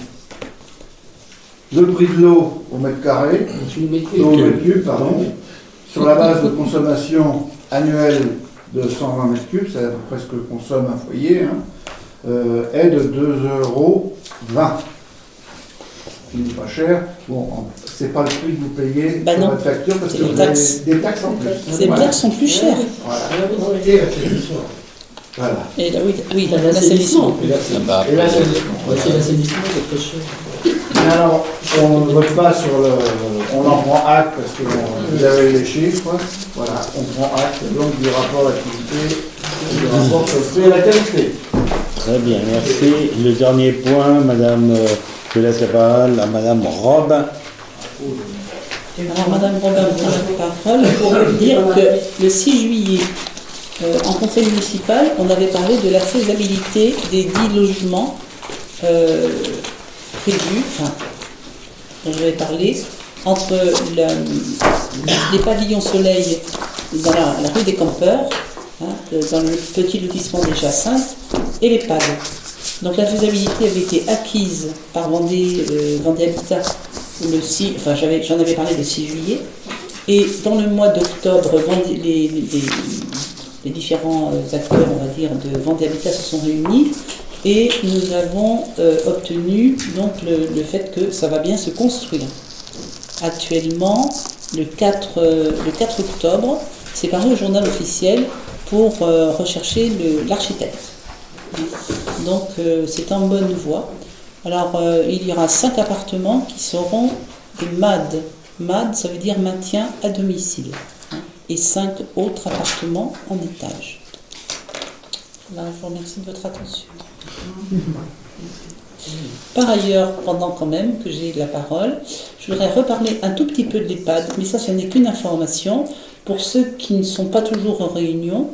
Le prix de l'eau au mètre carré, l'eau au mètre cube, pardon, sur la base de consommation annuelle de 120 mètres cubes, c'est à peu près ce que consomme un foyer, hein, est de 2,20 €. C'est pas cher. Bon, c'est pas le prix que vous payez sur votre facture parce que vous avez des taxes en plus. Les taxes sont plus chères. Voilà. Et l'assainissement. Voilà. Et là, oui, l'assainissement. Et l'assainissement. C'est l'assainissement qui est très cher. Mais alors, on ne vote pas sur le. On en prend acte parce que vous avez les chiffres. Voilà, on prend acte donc du rapport d'activité, du rapport sur le prix et la qualité. Très bien, merci. Le dernier point, madame, je laisse la parole à madame Robin. Alors, madame Robin prend la parole pour dire que le 6 juillet, en conseil municipal, on avait parlé de la faisabilité des 10 logements prévus, dont j'avais parlé, entre les pavillons soleil dans la rue des Campeurs, dans le petit lotissement des Jacinthes, et les PAD. Donc la faisabilité avait été acquise par Vendée Habitat j'en avais parlé le 6 juillet, et dans le mois d'octobre, les différents acteurs, on va dire, de Vendée Habitat se sont réunis, et nous avons obtenu donc le fait que ça va bien se construire. Actuellement, le 4 octobre, c'est paru au journal officiel pour rechercher l'architecte. Donc c'est en bonne voie. Alors il y aura 5 appartements qui seront des MAD. MAD, ça veut dire maintien à domicile. Et 5 autres appartements en étage. Là, je vous remercie de votre attention. Par ailleurs, pendant quand même que j'ai la parole, je voudrais reparler un tout petit peu de l'EHPAD, mais ça, ce n'est qu'une information. Pour ceux qui ne sont pas toujours en réunion,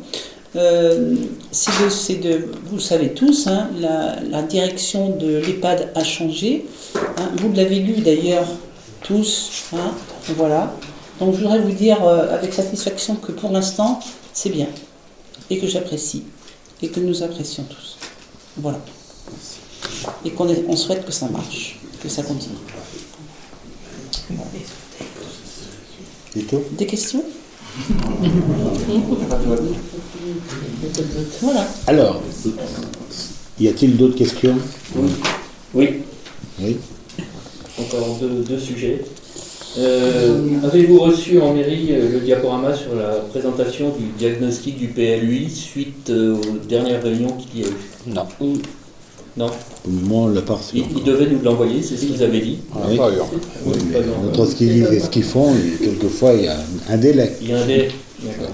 vous le savez tous, hein, la direction de l'EHPAD a changé. Hein, vous l'avez lu d'ailleurs tous. Hein, voilà. Donc je voudrais vous dire avec satisfaction que pour l'instant, c'est bien. Et que j'apprécie. Et que nous apprécions tous. Voilà. Et qu'on souhaite que ça marche, que ça continue. Et tout ? Des questions ? Voilà. Alors, y a-t-il d'autres questions ? Oui. Oui. Encore deux sujets. Avez-vous reçu en mairie le diaporama sur la présentation du diagnostic du PLUI suite aux dernières réunions qu'il y a eu? Non. Non. Au moment, on l'a pas reçu. Ils devaient nous l'envoyer, c'est ce qu'ils avaient dit. Oui. Oui, mais entre ce qu'ils disent et ce qu'ils font, quelquefois, il y a un délai. Il y a un délai. D'accord.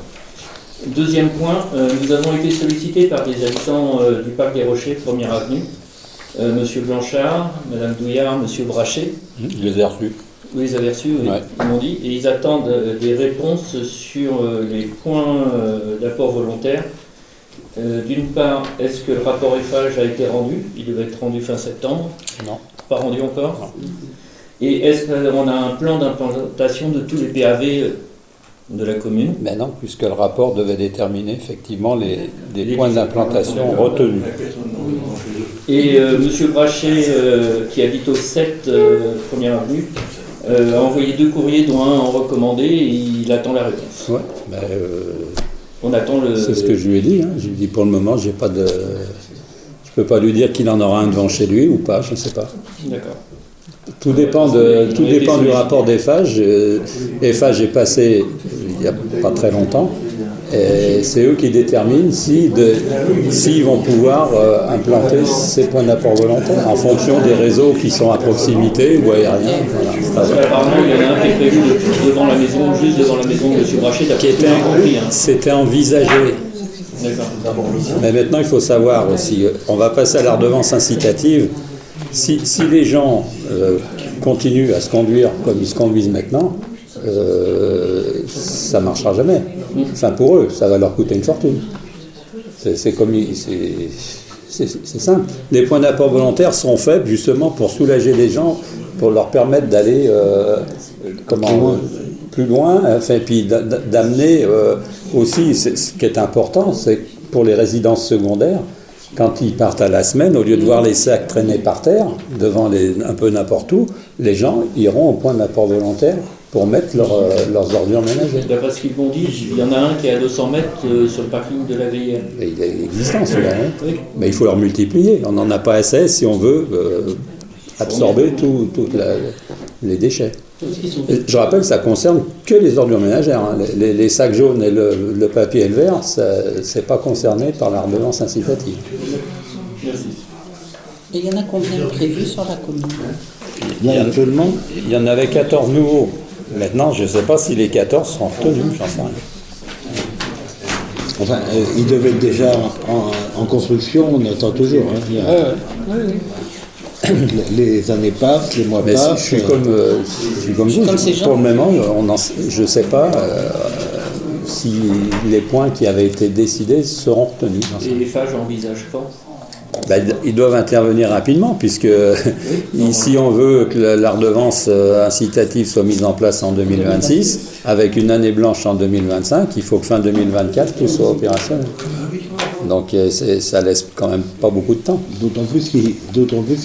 Deuxième point, nous avons été sollicités par des habitants du parc des Rochers, 1er avenue. Monsieur Blanchard, Madame Douillard, Monsieur Brachet. Je les ai reçus. Vous les avez reçus, oui, Ouais. ils m'ont dit. Et ils attendent des réponses sur les points d'apport volontaire. D'une part, est-ce que le rapport Eiffage a été rendu? Il devait être rendu fin septembre. Non. Pas rendu encore. Et est-ce qu'on a un plan d'implantation de tous les PAV de la commune? Mais non, puisque le rapport devait déterminer effectivement les points d'implantation retenus. Et M. Brachet, qui habite au 7 première avenue, a envoyé 2 courriers, dont un en recommandé, et il attend la réponse. Ouais, ben, On attend le... c'est ce que je lui ai dit. Hein. Je lui ai dit pour le moment, j'ai pas de... je peux pas lui dire qu'il en aura un devant chez lui ou pas, je ne sais pas. D'accord. Tout dépend du rapport d'EFAGE. EFAGE est passé il n'y a pas très longtemps. Et c'est eux qui déterminent s'ils vont pouvoir implanter ces points d'apport volontaire en fonction des réseaux qui sont à proximité ou aériens. Voilà. Parce qu'apparemment, il y en a un qui est prévu devant la maison, juste devant la maison de M. Brachet, d'après ce que j'ai compris. C'était envisagé. Mais maintenant, il faut savoir aussi, on va passer à la redevance incitative. Si les gens continuent à se conduire comme ils se conduisent maintenant, ça ne marchera jamais. Enfin, pour eux, ça va leur coûter une fortune. C'est simple. Les points d'apport volontaires sont faits justement pour soulager les gens, pour leur permettre d'aller plus loin, enfin, puis d'amener aussi, ce qui est important, c'est pour les résidences secondaires, quand ils partent à la semaine, au lieu de voir les sacs traîner par terre, devant un peu n'importe où, les gens iront au point d'apport volontaire pour mettre leurs ordures ménagères. D'après ce qu'ils m'ont dit, il y en a un qui est à 200 mètres sur le parking de la VIR. Il est existant celui-là, hein. Oui. Mais il faut leur multiplier. On n'en a pas assez si on veut absorber tous les déchets. Je rappelle que ça concerne que les ordures ménagères. Hein. Les sacs jaunes et le papier et le verre, c'est pas concerné par la redevance incitative. Merci. Et il y en a combien de prévus sur la commune? Actuellement, Il y en avait 14 nouveaux. Maintenant, je ne sais pas si les 14 sont retenus, j'en sais rien. enfin, ils devaient être déjà en construction, on attend toujours. Hein. Les années passent, les mois Mais passent. je suis comme vous. Comme ces gens. Pour le moment, je ne sais pas si les points qui avaient été décidés seront retenus. Et les FAGE envisagent quand? Ils doivent intervenir rapidement, puisque si on veut que la redevance incitative soit mise en place en 2026, avec une année blanche en 2025, il faut que fin 2024, tout soit opérationnel. Donc ça laisse quand même pas beaucoup de temps. D'autant plus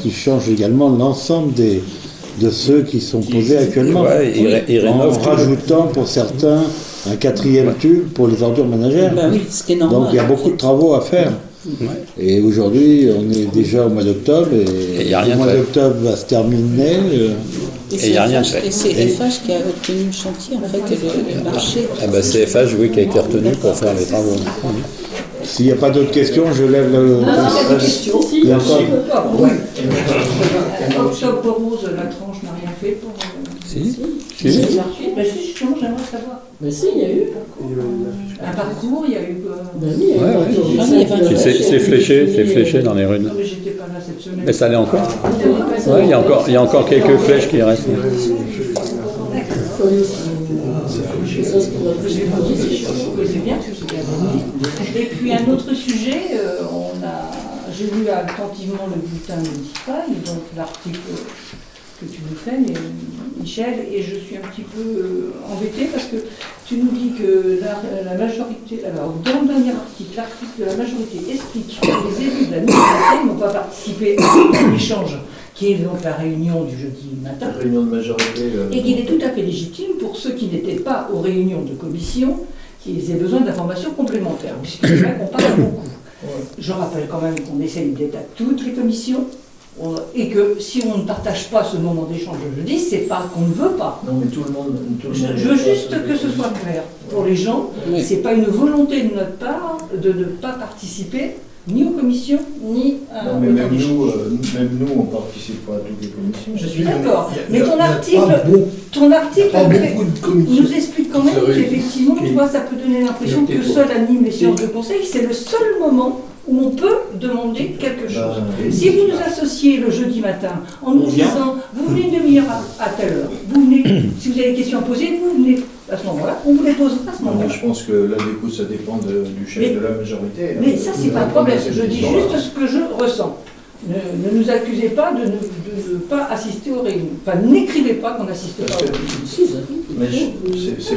qu'ils changent également l'ensemble de ceux qui sont posés actuellement. Ouais, ils en rénovent tout. rajoutant pour certains un 4e tube pour les ordures ménagères. Ben oui, ce qui est normal. Donc il y a beaucoup de travaux à faire. Ouais. Et aujourd'hui, on est déjà au mois d'octobre et y a rien le mois de fait. d'octobre va se terminer. Et il y a rien de fait. c'est FH qui a obtenu le chantier, en fait, le marché. C'est FH, oui, qui a été retenu pour faire les travaux. S'il n'y a pas d'autres questions, je lève le... Si, Il y a encore- Octobre Rose, la tranche n'a rien fait pour... Si. Ben si, justement, j'aimerais savoir. Mais si, il y a eu. Un parcours, il y a eu... Ben oui, il y a eu. Ah oui, il y avait un- C'est fléché dans les rues. Non, mais j'étais pas là cette semaine. Mais ça l'est encore. Ouais, il y a encore quelques flèches qui restent. C'est bien, c'est bien. Et puis un autre sujet, j'ai lu attentivement le bulletin municipal, donc l'article que tu nous fais, Michel, et je suis un petit peu embêtée parce que tu nous dis que la majorité, alors dans le dernier article, l'article de la majorité explique que les élus de la municipalité n'ont pas participé à l'échange, qui est donc la réunion du jeudi matin. Réunion de majorité. Et qu'il est tout à fait légitime pour ceux qui n'étaient pas aux réunions de commission qu'ils aient besoin d'informations complémentaires, puisque c'est vrai qu'on parle beaucoup. Je rappelle quand même qu'on essaye d'être à toutes les commissions, et que si on ne partage pas ce moment d'échange le jeudi, c'est pas qu'on ne veut pas. Non, mais tout le monde. Je veux juste que ce soit clair pour les gens. Oui. C'est pas une volonté de notre part de ne pas participer ni aux commissions, ni à Non, mais même nous, on ne participe pas à toutes les commissions. Je suis d'accord. Mais ton pas article beaucoup de commissions. nous explique quand même qu'effectivement, tu vois, ça peut donner l'impression que seul anime les séances de conseil. C'est le seul moment où on peut demander quelque chose. Si vous nous associez le jeudi matin en nous disant, vous venez une demi-heure à telle heure, vous venez, si vous avez des questions à poser, vous venez à ce moment-là, on vous les posera à ce moment-là. Je pense que là, du coup, ça dépend du chef de la majorité. Mais ça, c'est pas un problème. Je dis juste ce que je ressens. Ne nous accusez pas de ne pas assister aux réunions. Enfin, n'écrivez pas qu'on n'assiste pas aux réunions. Mais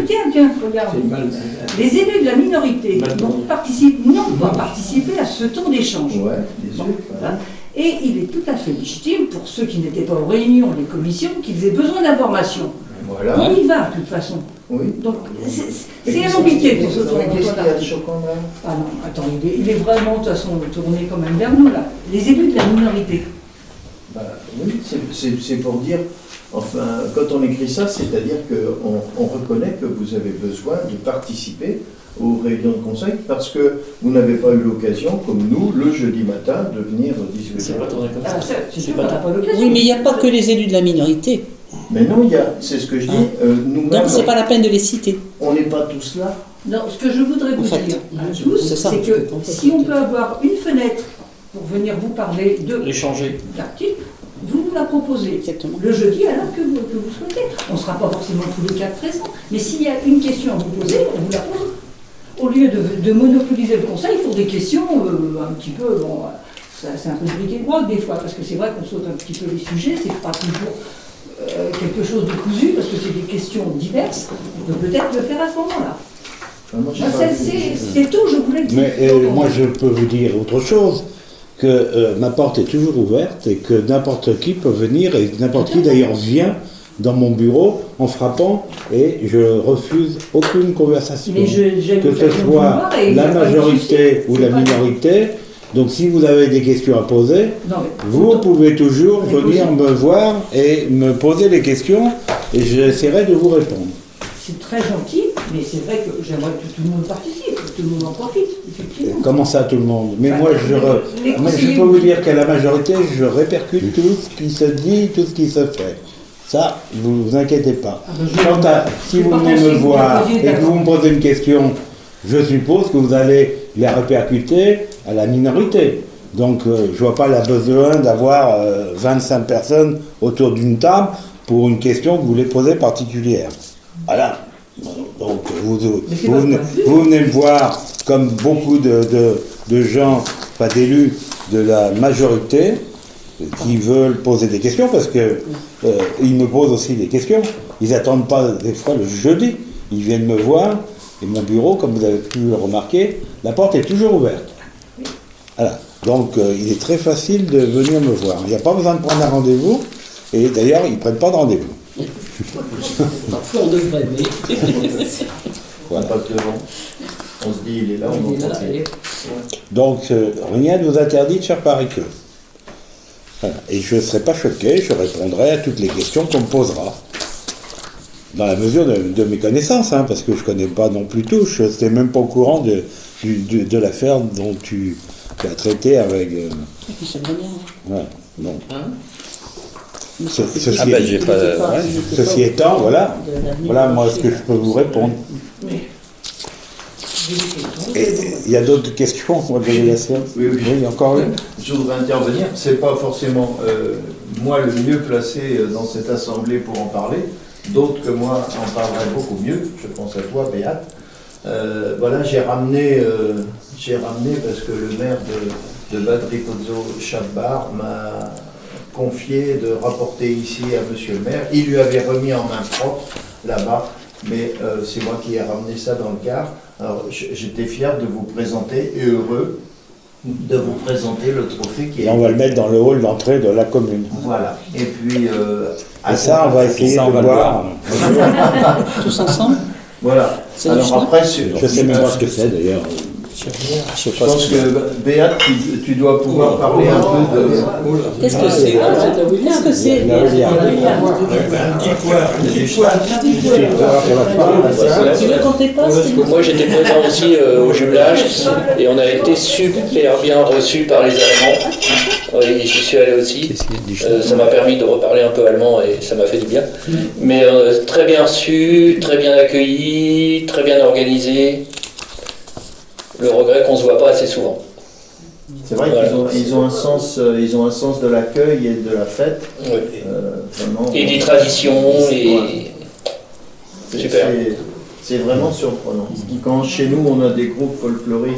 Tiens, regarde. Les élus de la minorité n'ont pas participé à ce temps d'échange. Ouais, les Bon, voilà. Et il est tout à fait légitime pour ceux qui n'étaient pas aux réunions des commissions qu'ils aient besoin d'informations. Voilà. On y va, de toute façon. Oui. Donc, c'est alambiqué pour ce tour Qu'est-ce qu'il y a de choquant là? Ah non, attends, il est vraiment, de toute façon, tourné quand même vers nous, là. Les élus de la minorité. Bah, oui, c'est pour dire, enfin, quand on écrit ça, c'est-à-dire qu'on reconnaît que vous avez besoin de participer aux réunions de conseil parce que vous n'avez pas eu l'occasion, comme nous, le jeudi matin, de venir discuter. C'est pas tourné comme ça. C'est sûr qu'on n'a pas l'occasion. Oui, mais il n'y a pas que les élus de la minorité. Mais non, c'est ce que je dis, nous-mêmes, Donc c'est pas la peine de les citer. on n'est pas tous là. Non, ce que je voudrais vous En fait, dire à tous, c'est ça. c'est que si on peut avoir une fenêtre pour venir vous parler de Échanger. l'article, vous nous la proposez. Exactement. Le jeudi, alors que vous souhaitez. On ne sera pas forcément tous les quatre présents, mais s'il y a une question à vous poser, on vous la pose. Au lieu de monopoliser le conseil pour des questions un petit peu, bon, c'est un peu briquet de broc des fois, parce que c'est vrai qu'on saute un petit peu les sujets, c'est pas toujours quelque chose de cousu, parce que c'est des questions diverses, on peut peut-être le faire à ce moment-là. C'est tout, je voulais le dire. Mais moi, je peux vous dire autre chose, que ma porte est toujours ouverte et que n'importe qui peut venir, et n'importe qui d'ailleurs vient dans mon bureau en frappant, et je refuse aucune conversation, Mais j'ai que ce l'occasion de soit voir et il y la a pas de majorité souci. ou C'est la pas- minorité. Donc si vous avez des questions à poser, Non, mais- vous pouvez toujours Mais venir posez. me voir et me poser les questions, et j'essaierai de vous répondre. C'est très gentil, mais c'est vrai que j'aimerais que tout le monde participe, que tout le monde en profite, effectivement. Comment ça, tout le monde? Mais Bah, moi, les mais je conseillers- peux vous dire qu'à la majorité, je répercute tout ce qui se dit, tout ce qui se fait. Ça, vous vous inquiétez pas. Ah ben, je- Quant à, si je vous vais pas venez penser me que vous voir posiez et que d'accord. vous me posez une question, je suppose que vous allez la répercuter à la minorité. Donc, je vois pas le besoin d'avoir 25 personnes autour d'une table pour une question que vous voulez poser particulière. Voilà. Donc, vous venez me voir comme beaucoup de gens, pas d'élus de la majorité, qui veulent poser des questions, parce que ils me posent aussi des questions. Ils n'attendent pas des fois le jeudi. Ils viennent me voir, et mon bureau, comme vous avez pu le remarquer, la porte est toujours ouverte. Voilà. Donc, il est très facile de venir me voir. Il n'y a pas besoin de prendre un rendez-vous, et d'ailleurs, ils ne prennent pas de rendez-vous. Parfois on devrait, mais. Voilà. Pas de long. On se dit, il est là, on Il est en là, profite. allez. Donc, rien ne vous interdit de faire pareil qu'eux. Voilà. Et je ne serai pas choqué, je répondrai à toutes les questions qu'on me posera. Dans la mesure de mes connaissances, hein, parce que je ne connais pas non plus tout, je n'étais même pas au courant de l'affaire dont tu as traité avec... voilà. Donc, ceci, Ah ben j'ai pas... ouais. ceci étant, voilà moi ce que je peux vous répondre. Et il y a d'autres questions, moi, de délégation? Oui, oui. Oui, encore une. Je voudrais intervenir. C'est pas forcément moi le mieux placé dans cette assemblée pour en parler. D'autres que moi en parleraient beaucoup mieux. Je pense à toi, Béate. Voilà, j'ai ramené parce que le maire de Bad Ricozzo Chabbar m'a confié de rapporter ici à monsieur le maire. Il lui avait remis en main propre là-bas, mais c'est moi qui ai ramené ça dans le car. Alors j'étais fier de vous présenter et heureux de vous présenter le trophée qui est... Et on va le mettre dans le hall d'entrée de la commune. Voilà. Et puis... et ça, on va essayer de voir. Tous ensemble? Voilà. C'est alors original. après... Je sais même pas ce que c'est d'ailleurs. Je pense que Béate, tu dois pouvoir parler un peu de... Qu'est-ce que c'est? Qu'est-ce que c'est? Tu veux qu'on t'épasse? Moi j'étais présent aussi au jumelage et on a été super bien reçus par les Allemands. Oui, j'y suis allé aussi. Ça m'a permis de reparler un peu allemand et ça m'a fait du bien. Mais très bien reçus, très bien accueillis, très bien organisés. Le regret qu'on ne se voit pas assez souvent. C'est vrai Voilà. qu'ils ont un sens de l'accueil et de la fête. Oui. Vraiment, Et des traditions. Et... Super. C'est vraiment surprenant. Quand chez nous on a des groupes folkloriques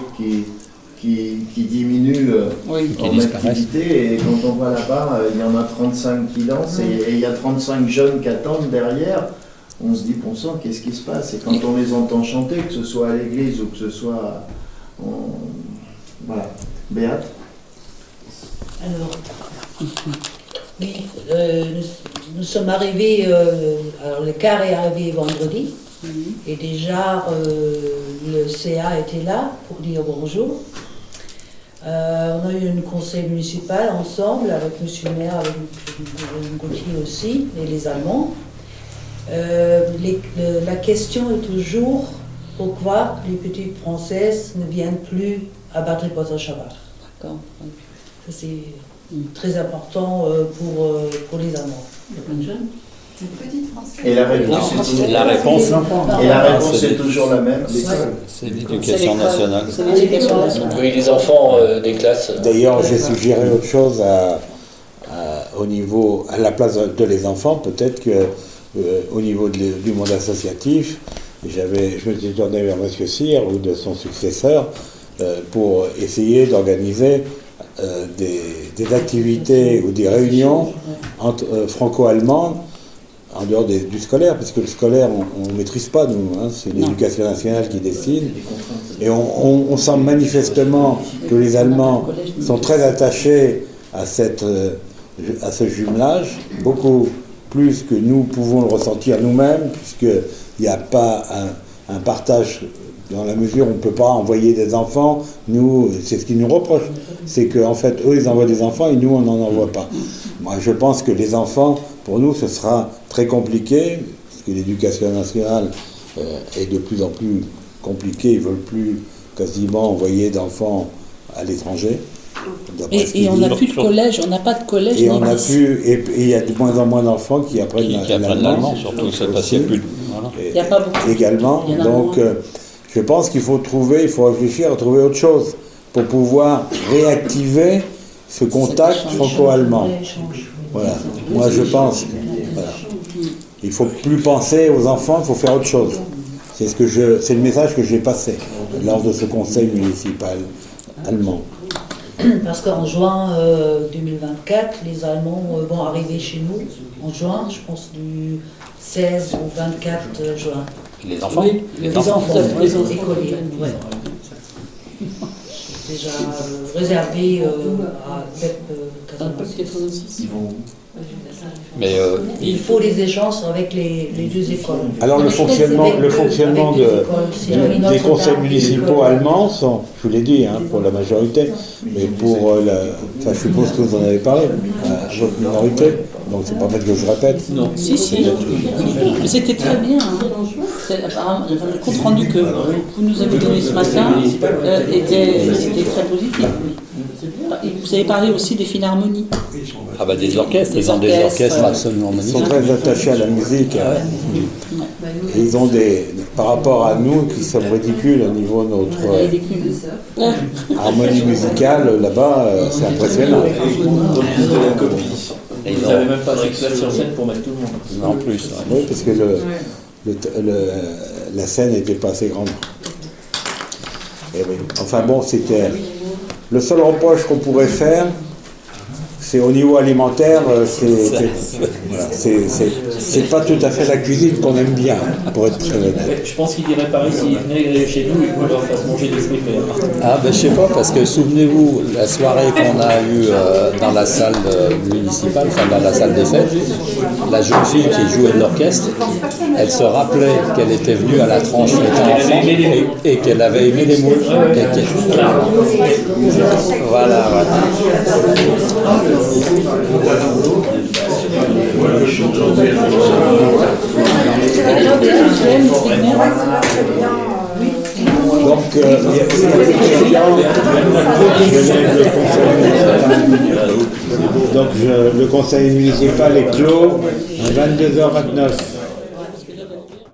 qui diminuent en activité. Et quand on va là-bas, il y en a 35 qui lancent et il y a 35 jeunes qui attendent derrière. On se dit, bon sang, qu'est-ce qui se passe? Et quand on les entend chanter, que ce soit à l'église ou que ce soit... Voilà. Béate? Alors, oui, nous sommes arrivés, alors le car est arrivé vendredi, et déjà le CA était là pour dire bonjour. On a eu un conseil municipal ensemble avec M. le maire, avec M. Gauthier aussi, et les Allemands. La question est toujours pourquoi les petites Françaises ne viennent plus à Bad-Repotter-Chabach. D'accord. Ça, c'est très important pour les Allemands. Une petite Française. Et la réponse, est toujours la même. C'est l'éducation nationale. Oui, les enfants des classes. D'ailleurs, j'ai suggéré autre chose au niveau, à la place de les enfants, peut-être que au niveau du monde associatif, je me suis tourné vers M. Cyr ou de son successeur pour essayer d'organiser des activités ou des réunions franco-allemandes en dehors du scolaire, parce que le scolaire, on ne maîtrise pas, nous, hein, c'est l'éducation nationale qui décide. Et on sent manifestement que les Allemands sont très attachés à ce jumelage, beaucoup plus que nous pouvons le ressentir nous-mêmes, puisqu'il n'y a pas un partage dans la mesure où on ne peut pas envoyer des enfants. Nous, c'est ce qu'ils nous reprochent, c'est qu'en fait, eux, ils envoient des enfants et nous, on n'en envoie pas. Moi, je pense que les enfants, pour nous, ce sera très compliqué, parce que l'éducation nationale est de plus en plus compliquée. Ils ne veulent plus quasiment envoyer d'enfants à l'étranger. Et on n'a plus de collège, on n'a pas de collège. Et il y a de moins en moins d'enfants qui apprennent l'allemand, surtout parce qu'il n'y a plus de... Voilà. Il n'y a pas beaucoup. Également, donc je pense qu'il faut réfléchir à trouver autre chose pour pouvoir réactiver ce contact franco-allemand. Voilà. Moi je pense, voilà. Il ne faut plus penser aux enfants, il faut faire autre chose. C'est le message que j'ai passé lors de ce conseil municipal allemand. Parce qu'en juin 2024, les Allemands vont arriver chez nous, en juin, je pense du 16 au 24 juin. Les enfants? Oui, les enfants écoliers, ouais. C'est déjà réservé à PEP 86. Mais il faut les échanges avec les deux écoles. Alors le fonctionnement des conseils municipaux allemands sont, je vous l'ai dit, hein, pour la majorité, mais pour je suppose que vous en avez parlé, à votre minorité, donc c'est pas fait que je répète. Non. Si. Mais c'était très bien. Hein. Le compte rendu que vous nous avez donné ce matin était très positif. Vous avez parlé aussi des philharmonies. Ah bah des orchestres, ils ont des orchestres absolument magnifiques. Ils sont très attachés à la musique. Et ils ont par rapport à nous, qui sommes ridicules au niveau de notre harmonie musicale, là-bas, c'est impressionnant. Et ils n'avaient même pas assez de place sur scène pour mettre tout le monde. En plus. Oui, parce que la scène n'était pas assez grande. Et oui. Enfin bon, c'était... Le seul reproche qu'on pourrait faire, c'est au niveau alimentaire, c'est pas tout à fait la cuisine qu'on aime bien, pour être très honnête. Je pense qu'il irait pareil s'il venait chez nous et qu'on leur fasse manger des fruits de mer. Ah ben je sais pas, parce que souvenez-vous, la soirée qu'on a eue dans la salle municipale, enfin dans la salle des fêtes, la jeune fille qui jouait de l'orchestre, elle se rappelait qu'elle était venue à la tranche étant enfant et qu'elle avait aimé les moules. Voilà. Donc, le conseil municipal est clos à 22h29.